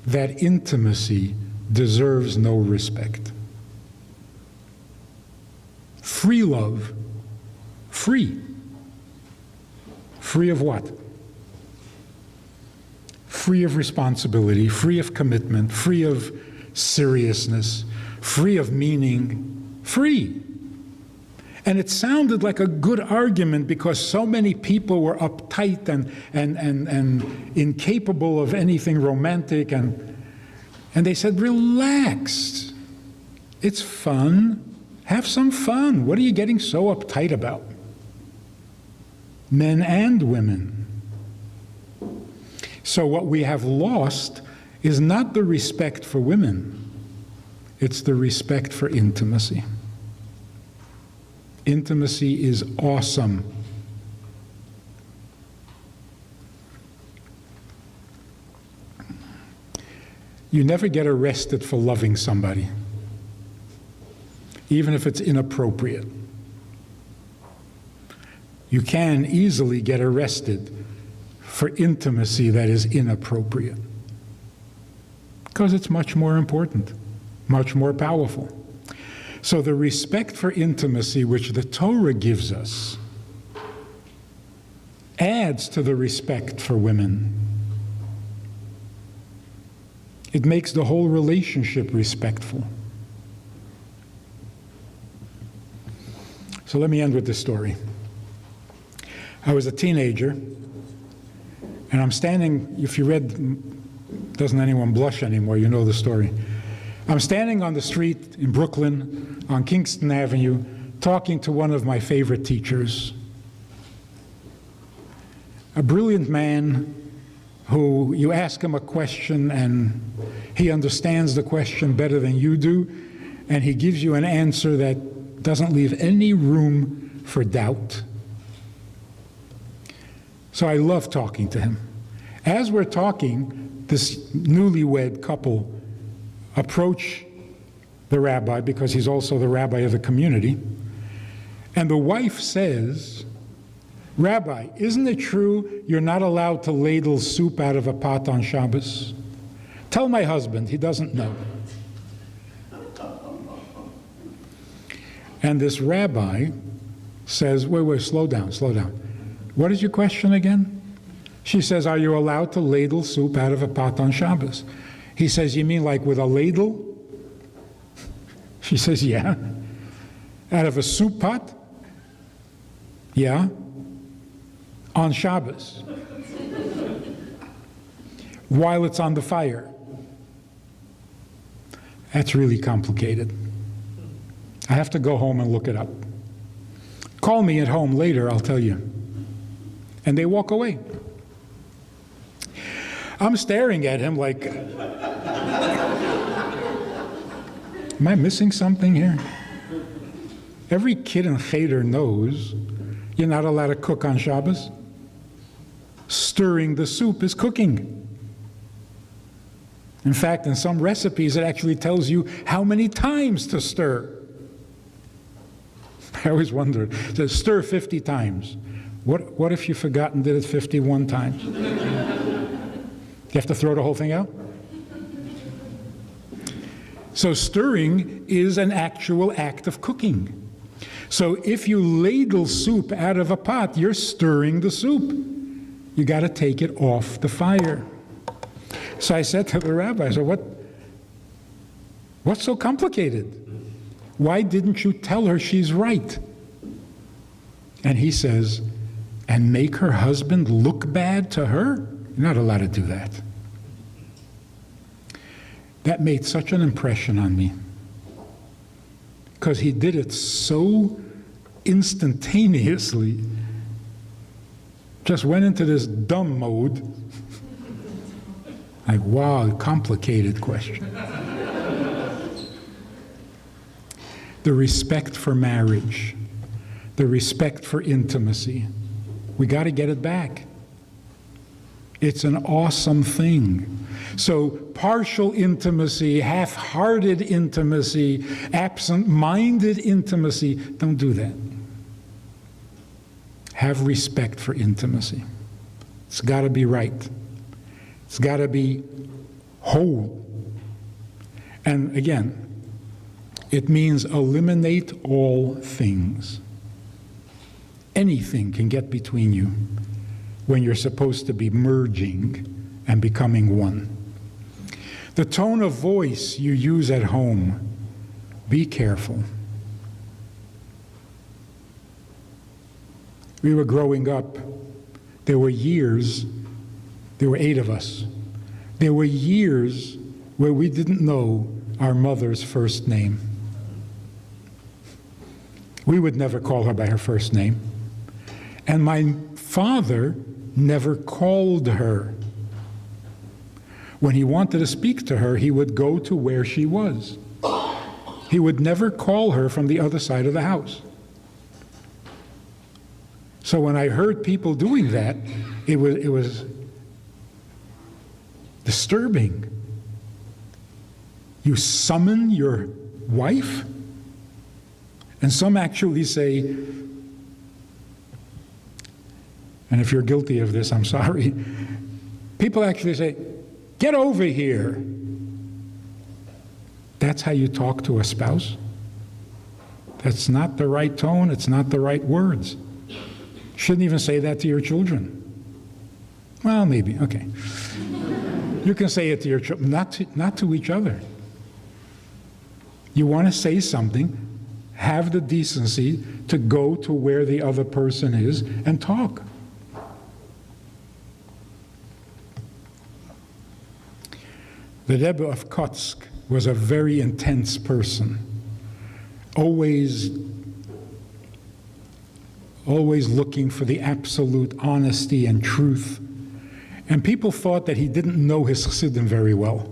that intimacy deserves no respect. Free love. Free. Free of what? Free of responsibility, free of commitment, free of seriousness, free of meaning, free. And it sounded like a good argument because so many people were uptight and incapable of anything romantic, and they said, relax. It's fun. Have some fun. What are you getting so uptight about? Men and women. So what we have lost is not the respect for women, it's the respect for intimacy. Intimacy is awesome. You never get arrested for loving somebody, even if it's inappropriate. You can easily get arrested for intimacy that is inappropriate, because it's much more important, much more powerful. So the respect for intimacy which the Torah gives us adds to the respect for women. It makes the whole relationship respectful. So let me end with this story. I was a teenager, and I'm standing, if you read Doesn't Anyone Blush Anymore, you know the story. I'm standing on the street in Brooklyn on Kingston Avenue talking to one of my favorite teachers, a brilliant man who you ask him a question and he understands the question better than you do, and he gives you an answer that doesn't leave any room for doubt. So I love talking to him. As we're talking, this newlywed couple approach the rabbi, because he's also the rabbi of the community, and the wife says, "Rabbi, isn't it true you're not allowed to ladle soup out of a pot on Shabbos? Tell my husband, he doesn't know." And this rabbi says, wait, slow down. What is your question again? She says, are you allowed to ladle soup out of a pot on Shabbos? He says, you mean like with a ladle? She says, yeah. Out of a soup pot? Yeah. On Shabbos. While it's on the fire. That's really complicated. I have to go home and look it up. Call me at home later, I'll tell you. And they walk away. I'm staring at him like, am I missing something here? Every kid in Cheder knows you're not allowed to cook on Shabbos. Stirring the soup is cooking. In fact, in some recipes, it actually tells you how many times to stir. I always wondered, it says stir 50 times. What if you forgot and did it 51 times? You have to throw the whole thing out? So stirring is an actual act of cooking. So if you ladle soup out of a pot, you're stirring the soup. You got to take it off the fire. So I said to the rabbi, I said, what's so complicated? Why didn't you tell her she's right? And he says, and make her husband look bad to her? You're not allowed to do that. That made such an impression on me, because he did it so instantaneously, just went into this dumb mode. Like, wow, complicated question. The respect for marriage, the respect for intimacy, we got to get it back. It's an awesome thing. So partial intimacy, half-hearted intimacy, absent-minded intimacy, don't do that. Have respect for intimacy. It's got to be right. It's got to be whole. And again, it means eliminate all things. Anything can get between you when you're supposed to be merging and becoming one. The tone of voice you use at home, be careful. We were growing up, there were 8 of us. There were years where we didn't know our mother's first name. We would never call her by her first name. And my father never called her. When he wanted to speak to her, he would go to where she was. He would never call her from the other side of the house. So when I heard people doing that, it was disturbing. You summon your wife? And some actually say, and if you're guilty of this, I'm sorry, people actually say, get over here. That's how you talk to a spouse? That's not the right tone, it's not the right words. Shouldn't even say that to your children. Well, maybe, okay. You can say it to your children, not to each other. You want to say something, have the decency to go to where the other person is and talk. The Rebbe of Kotsk was a very intense person, always looking for the absolute honesty and truth. And people thought that he didn't know his Chassidim very well.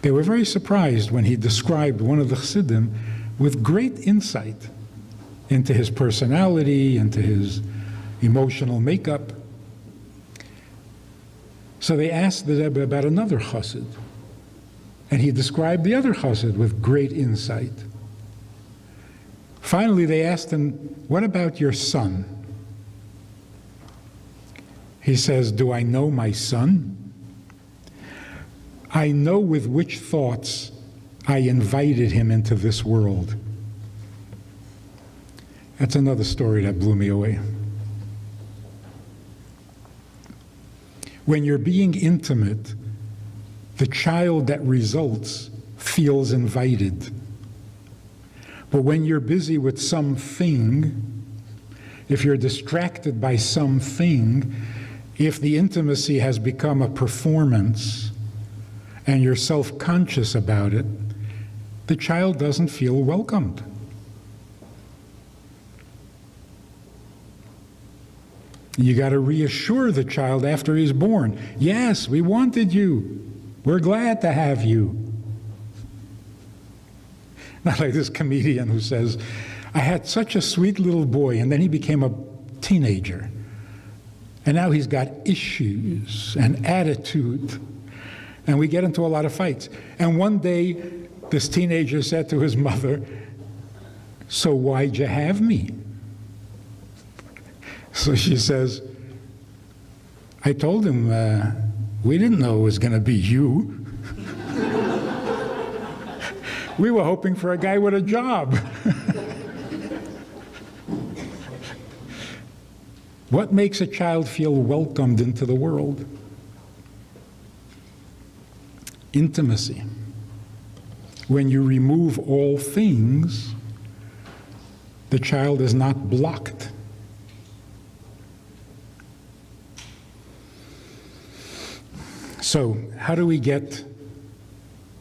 They were very surprised when he described one of the Chassidim with great insight into his personality, into his emotional makeup. So they asked the Rebbe about another Chassid, and he described the other Chassid with great insight. Finally, they asked him, "What about your son?" He says, "Do I know my son? I know with which thoughts I invited him into this world." That's another story that blew me away. When you're being intimate, the child that results feels invited. But when you're busy with something, if you're distracted by something, if the intimacy has become a performance and you're self-conscious about it, the child doesn't feel welcomed. You got to reassure the child after he's born. Yes, we wanted you. We're glad to have you. Not like this comedian who says, "I had such a sweet little boy, and then he became a teenager. And now he's got issues and attitude. And we get into a lot of fights." And one day, this teenager said to his mother, "So why'd you have me?" So she says, "I told him, we didn't know it was going to be you. We were hoping for a guy with a job." What makes a child feel welcomed into the world? Intimacy. When you remove all things, the child is not blocked. So, how do we get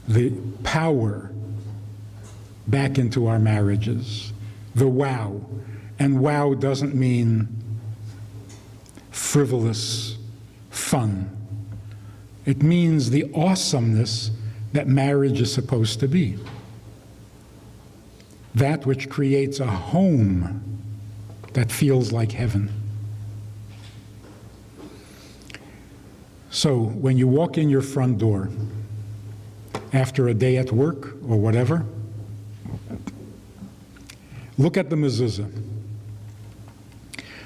the power back into our marriages? The wow. And wow doesn't mean frivolous fun. It means the awesomeness that marriage is supposed to be. That which creates a home that feels like heaven. So when you walk in your front door after a day at work or whatever, look at the mezuzah.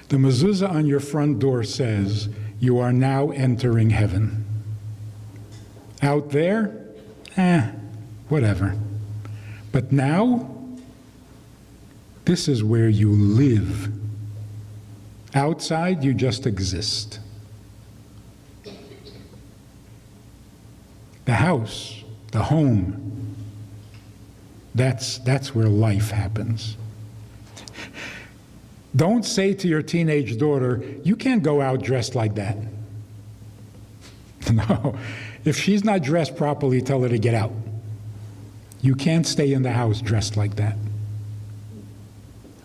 The mezuzah on your front door says, "You are now entering heaven." Out there, whatever. But now, this is where you live. Outside, you just exist. The house, the home, that's where life happens. Don't say to your teenage daughter, "You can't go out dressed like that." No. If she's not dressed properly, tell her to get out. You can't stay in the house dressed like that.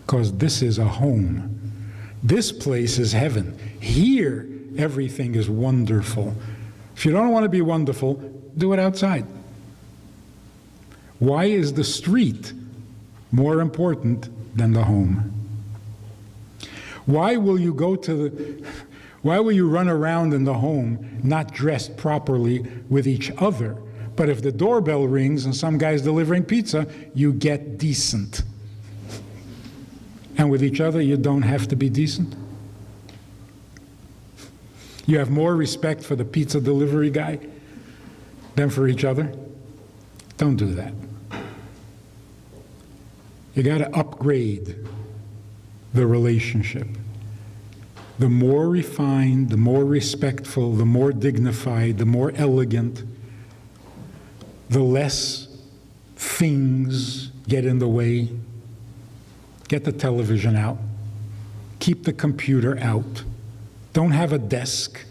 Because this is a home. This place is heaven. Here, everything is wonderful. If you don't want to be wonderful, do it outside. Why is the street more important than the home? Why will you run around in the home not dressed properly with each other? But if the doorbell rings and some guy's delivering pizza, you get decent. And with each other, you don't have to be decent. You have more respect for the pizza delivery guy than for each other. Don't do that. You got to upgrade the relationship. The more refined, the more respectful, the more dignified, the more elegant, the less things get in the way. Get the television out. Keep the computer out. Don't have a desk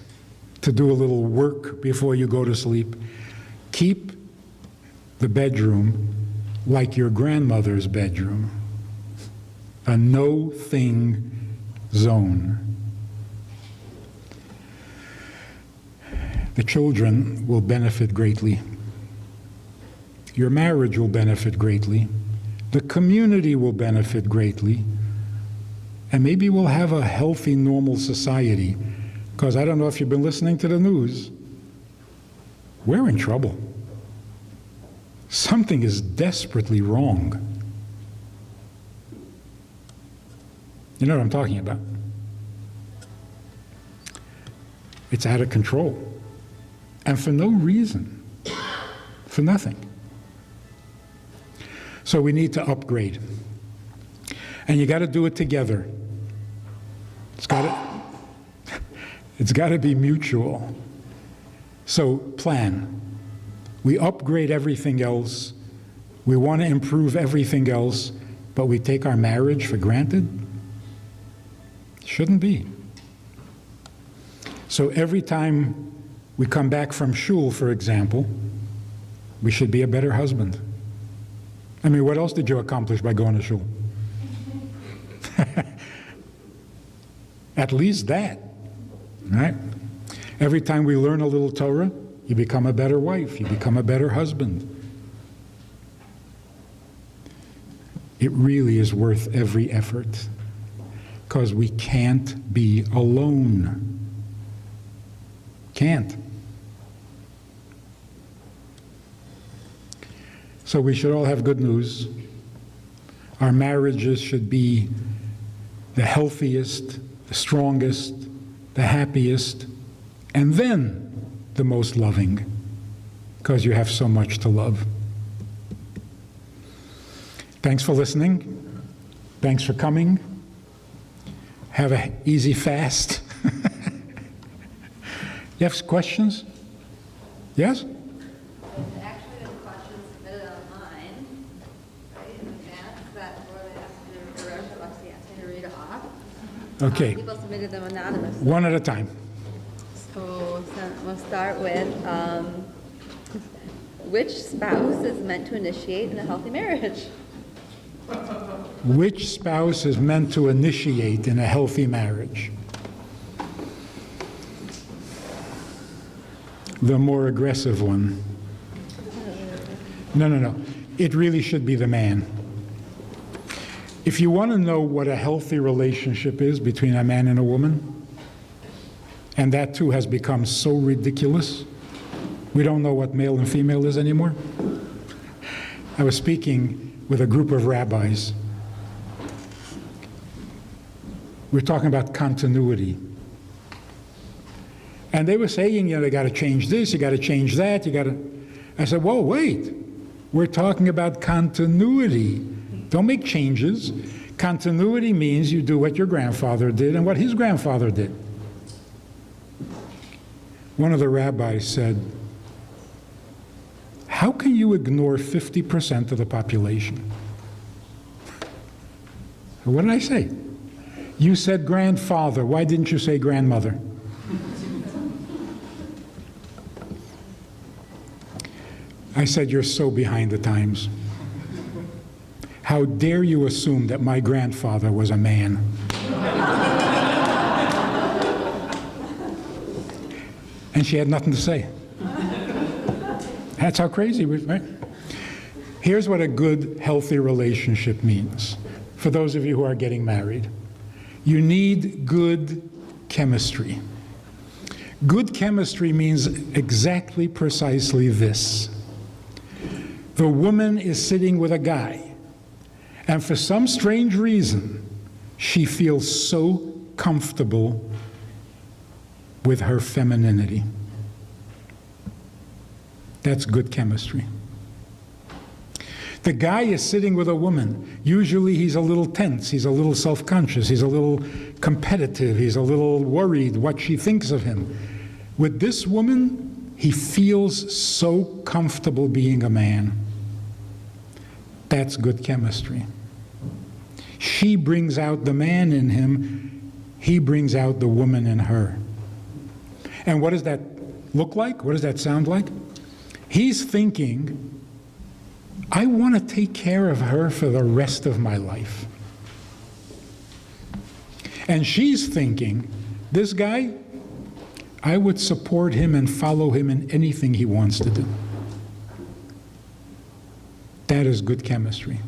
to do a little work before you go to sleep. Keep the bedroom like your grandmother's bedroom, a no-thing zone. The children will benefit greatly. Your marriage will benefit greatly. The community will benefit greatly. And maybe we'll have a healthy, normal society. Because I don't know if you've been listening to the news. We're in trouble. Something is desperately wrong. You know what I'm talking about? It's out of control. And for no reason. For nothing. So we need to upgrade. And you got to do it together. It's got to be mutual. So plan. We upgrade everything else. We want to improve everything else, but we take our marriage for granted? Shouldn't be. So every time we come back from shul, for example, we should be a better husband. I mean, what else did you accomplish by going to shul? At least that, right? Every time we learn a little Torah, you become a better wife, you become a better husband. It really is worth every effort, because we can't be alone. Can't. So we should all have good news. Our marriages should be the healthiest, the strongest, the happiest, and then the most loving, because you have so much to love. Thanks for listening. Thanks for coming. Have an easy fast. You have questions? Yes? Actually, there's questions submitted online, right, in advance, that were after Rosh Hashanah asked me to read it off. Okay. People submitted them anonymously. One at a time. So we'll start with, which spouse is meant to initiate in a healthy marriage? Which spouse is meant to initiate in a healthy marriage? The more aggressive one. No. It really should be the man. If you want to know what a healthy relationship is between a man and a woman, and that too has become so ridiculous, we don't know what male and female is anymore. I was speaking with a group of rabbis. We're talking about continuity. And they were saying, they got to change this, you got to change that, I said, whoa, wait. We're talking about continuity. Don't make changes. Continuity means you do what your grandfather did and what his grandfather did. One of the rabbis said, how can you ignore 50% of the population? What did I say? You said grandfather. Why didn't you say grandmother? I said, you're so behind the times. How dare you assume that my grandfather was a man? And she had nothing to say. That's how crazy it was, right? Here's what a good, healthy relationship means. For those of you who are getting married, you need good chemistry. Good chemistry means exactly, precisely this. The woman is sitting with a guy, and for some strange reason, she feels so comfortable with her femininity. That's good chemistry. The guy is sitting with a woman. Usually he's a little tense, he's a little self-conscious, he's a little competitive, he's a little worried what she thinks of him. With this woman, he feels so comfortable being a man. That's good chemistry. She brings out the man in him, he brings out the woman in her. And what does that look like? What does that sound like? He's thinking, I want to take care of her for the rest of my life. And she's thinking, this guy, I would support him and follow him in anything he wants to do. That is good chemistry.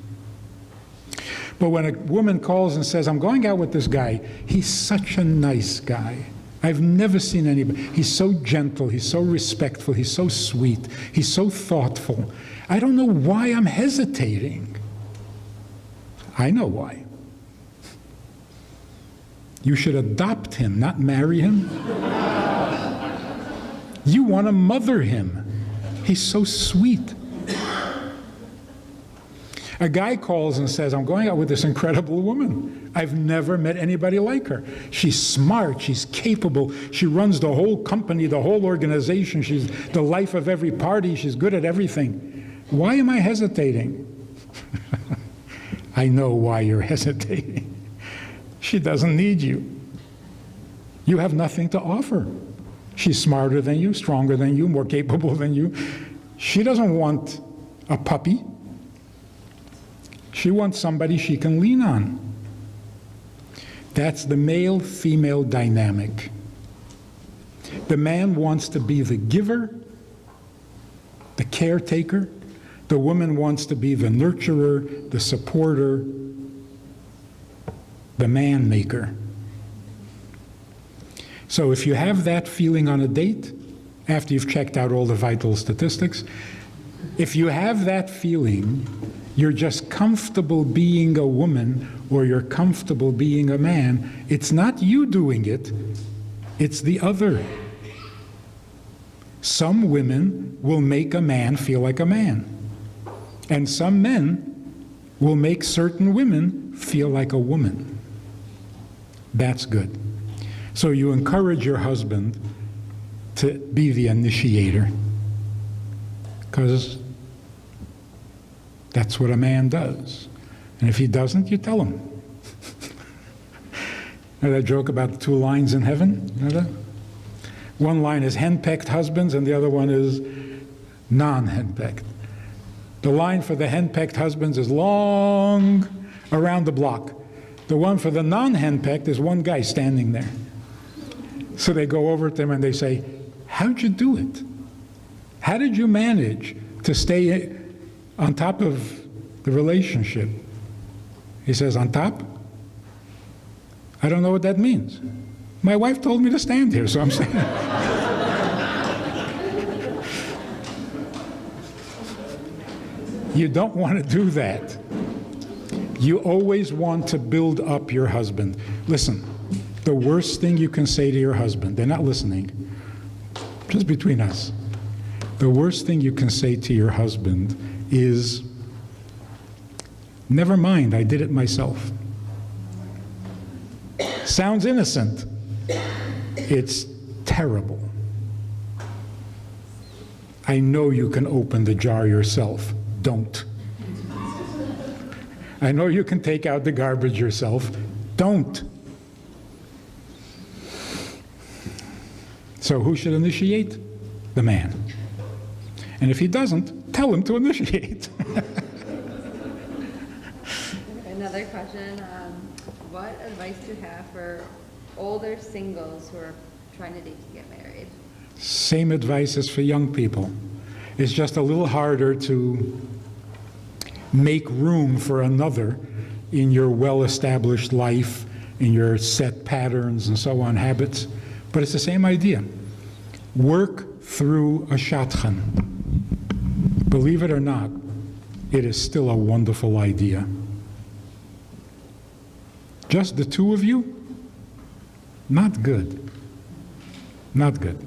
But when a woman calls and says, I'm going out with this guy, he's such a nice guy. I've never seen anybody. He's so gentle, he's so respectful, he's so sweet, he's so thoughtful. I don't know why I'm hesitating. I know why. You should adopt him, not marry him. You want to mother him. He's so sweet. A guy calls and says, I'm going out with this incredible woman. I've never met anybody like her. She's smart, she's capable, she runs the whole company, the whole organization, she's the life of every party, she's good at everything. Why am I hesitating? I know why you're hesitating. She doesn't need you. You have nothing to offer. She's smarter than you, stronger than you, more capable than you. She doesn't want a puppy. She wants somebody she can lean on. That's the male-female dynamic. The man wants to be the giver, the caretaker. The woman wants to be the nurturer, the supporter, the man maker. So if you have that feeling on a date, after you've checked out all the vital statistics, if you have that feeling, you're just comfortable being a woman or you're comfortable being a man, it's not you doing it, it's the other. Some women will make a man feel like a man, and some men will make certain women feel like a woman. That's good. So you encourage your husband to be the initiator, because that's what a man does. And if he doesn't, you tell him. Know that joke about the two lines in heaven? You know that? One line is henpecked husbands, and the other one is non-henpecked. The line for the henpecked husbands is long around the block. The one for the non-henpecked is one guy standing there. So they go over to him and they say, how'd you do it? How did you manage to stay on top of the relationship? He says, on top? I don't know what that means. My wife told me to stand here, so I'm saying. You don't want to do that. You always want to build up your husband. Listen, the worst thing you can say to your husband, they're not listening, just between us. The worst thing you can say to your husband is, never mind, I did it myself. Sounds innocent. It's terrible. I know you can open the jar yourself. Don't. I know you can take out the garbage yourself. Don't. So who should initiate? The man. And if he doesn't, tell him to initiate. Another question, what advice do you have for older singles who are trying to date to get married? Same advice as for young people. It's just a little harder to make room for another in your well-established life, in your set patterns and so on, habits. But it's the same idea. Work through a shadchan. Believe it or not, it is still a wonderful idea. Just the two of you? Not good. Not good.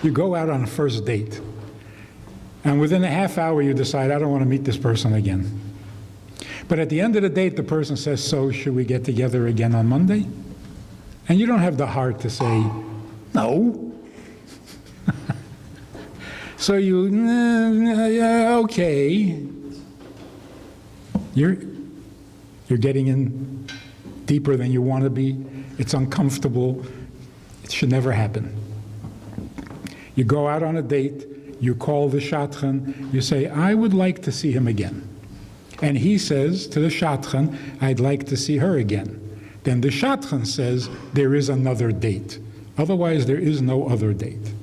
You go out on a first date, and within a half hour you decide, I don't want to meet this person again. But at the end of the date, the person says, so should we get together again on Monday? And you don't have the heart to say, no. So you, yeah, okay. You're getting in deeper than you want to be. It's uncomfortable. It should never happen. You go out on a date, you call the shadchan, you say, I would like to see him again. And he says to the shadchan, I'd like to see her again. Then the shadchan says, there is another date. Otherwise, there is no other date.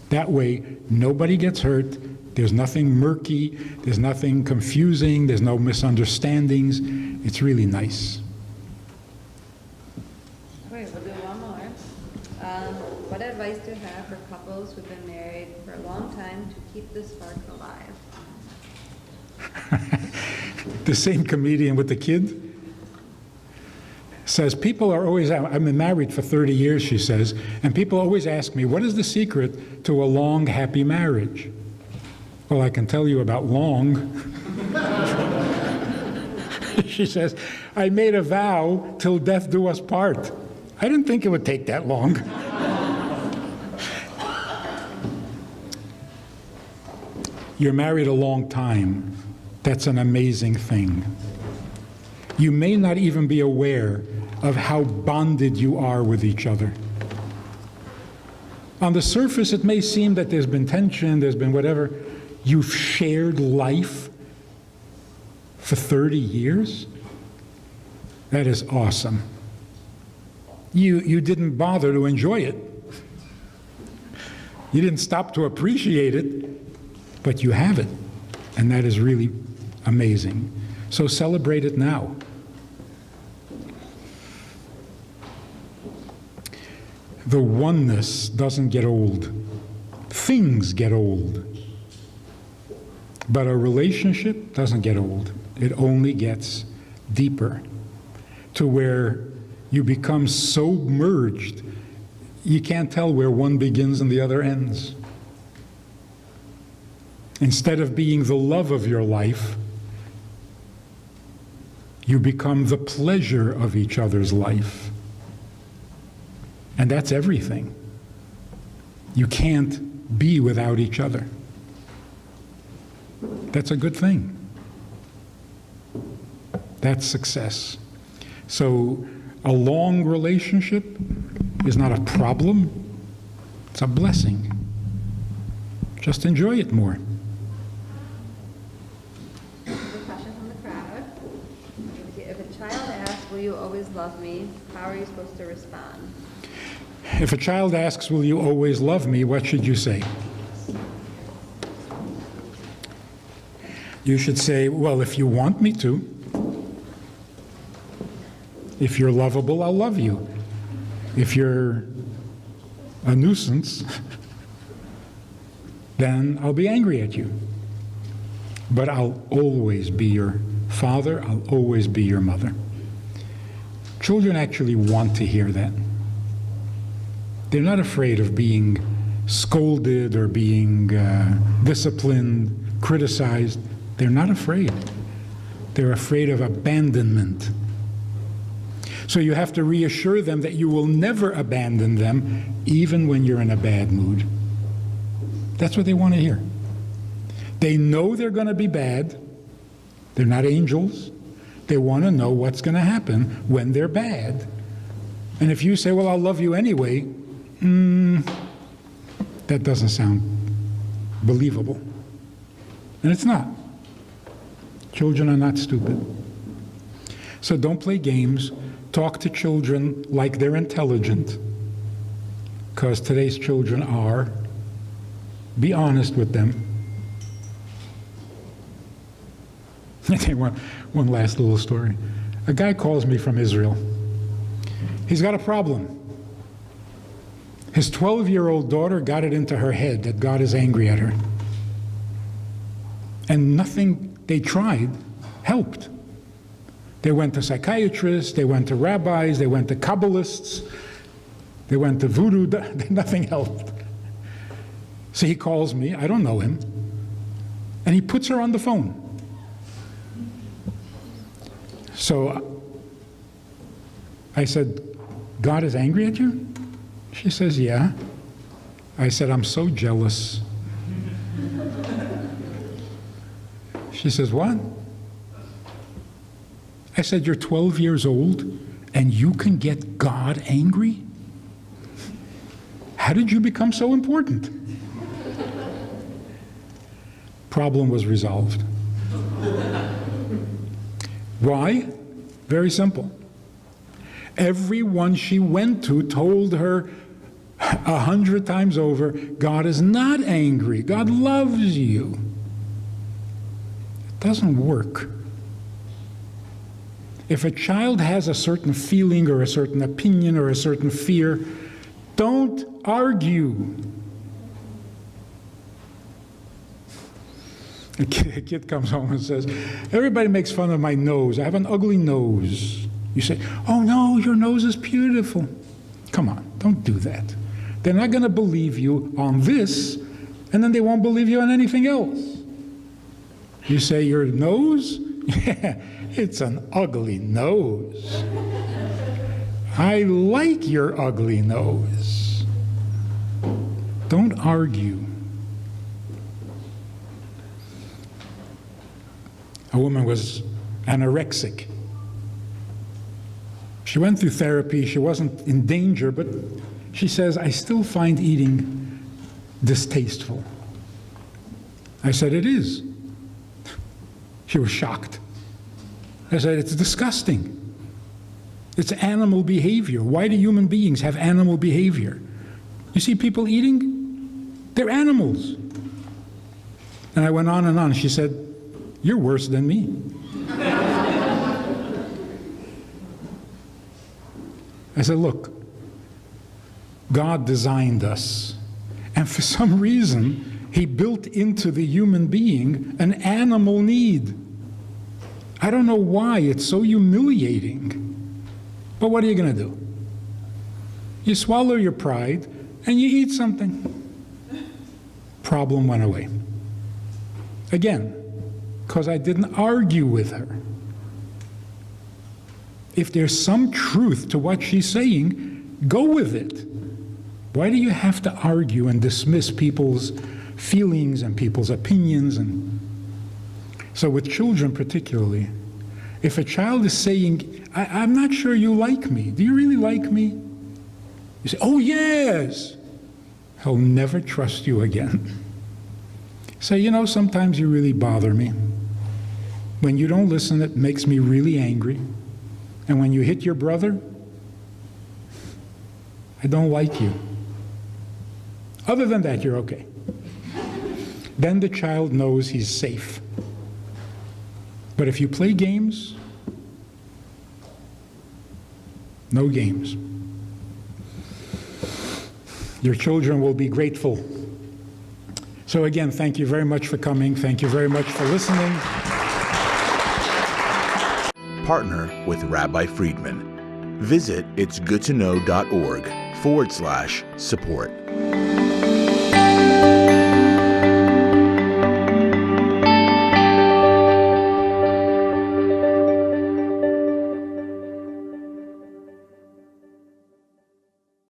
That way, nobody gets hurt, there's nothing murky, there's nothing confusing, there's no misunderstandings. It's really nice. Okay, we'll do one more. What advice do you have for couples who've been married for a long time to keep the spark alive? The same comedian with the kid says, people are always, I've been married for 30 years, she says, and people always ask me, what is the secret to a long, happy marriage? Well, I can tell you about long. She says, I made a vow till death do us part. I didn't think it would take that long. You're married a long time. That's an amazing thing. You may not even be aware of how bonded you are with each other. On the surface, it may seem that there's been tension, there's been whatever. You've shared life for 30 years? That is awesome. You didn't bother to enjoy it. You didn't stop to appreciate it, but you have it. And that is really amazing. So celebrate it now. The oneness doesn't get old. Things get old. But a relationship doesn't get old. It only gets deeper, to where you become so merged, you can't tell where one begins and the other ends. Instead of being the love of your life, you become the pleasure of each other's life. And that's everything. You can't be without each other. That's a good thing. That's success. So a long relationship is not a problem, it's a blessing. Just enjoy it more. There's a question from the crowd. If a child asks, will you always love me, how are you supposed to respond? If a child asks, will you always love me, what should you say? You should say, well, if you want me to. If you're lovable, I'll love you. If you're a nuisance, then I'll be angry at you. But I'll always be your father, I'll always be your mother. Children actually want to hear that. They're not afraid of being scolded or being disciplined, criticized. They're not afraid. They're afraid of abandonment. So you have to reassure them that you will never abandon them, even when you're in a bad mood. That's what they want to hear. They know they're going to be bad. They're not angels. They want to know what's going to happen when they're bad. And if you say, well, I'll love you anyway, that doesn't sound believable. And it's not. Children are not stupid. So don't play games. Talk to children like they're intelligent, because today's children are. Be honest with them. One last little story. A guy calls me from Israel. He's got a problem. His 12-year-old daughter got it into her head that God is angry at her. And nothing they tried helped. They went to psychiatrists, they went to rabbis, they went to Kabbalists, they went to voodoo, nothing helped. So he calls me, I don't know him, and he puts her on the phone. So I said, God is angry at you? She says, yeah. I said, I'm so jealous. She says, what? I said, you're 12 years old and you can get God angry? How did you become so important? Problem was resolved. Why? Very simple. Everyone she went to told her 100 times over, God is not angry. God loves you. It doesn't work. If a child has a certain feeling or a certain opinion or a certain fear, don't argue. A kid comes home and says, everybody makes fun of my nose. I have an ugly nose. You say, oh no, your nose is beautiful. Come on, don't do that. They're not going to believe you on this, and then they won't believe you on anything else. You say, your nose? Yeah, it's an ugly nose. I like your ugly nose. Don't argue. A woman was anorexic. She went through therapy. She wasn't in danger, but she says, I still find eating distasteful. I said, it is. She was shocked. I said, it's disgusting. It's animal behavior. Why do human beings have animal behavior? You see people eating? They're animals. And I went on and on. She said, you're worse than me. I said, look, God designed us, and for some reason, He built into the human being an animal need. I don't know why, it's so humiliating. But what are you going to do? You swallow your pride, and you eat something. Problem went away. Again, because I didn't argue with her. If there's some truth to what she's saying, go with it. Why do you have to argue and dismiss people's feelings and people's opinions? And so with children particularly, if a child is saying, I'm not sure you like me. Do you really like me? You say, oh yes. He'll never trust you again. Say, you know, sometimes you really bother me. When you don't listen, it makes me really angry. And when you hit your brother, I don't like you. Other than that, you're okay. Then the child knows he's safe. But if you play games, no games. Your children will be grateful. So again, thank you very much for coming. Thank you very much for listening. Partner with Rabbi Friedman. Visit itsgoodtoknow.org/support.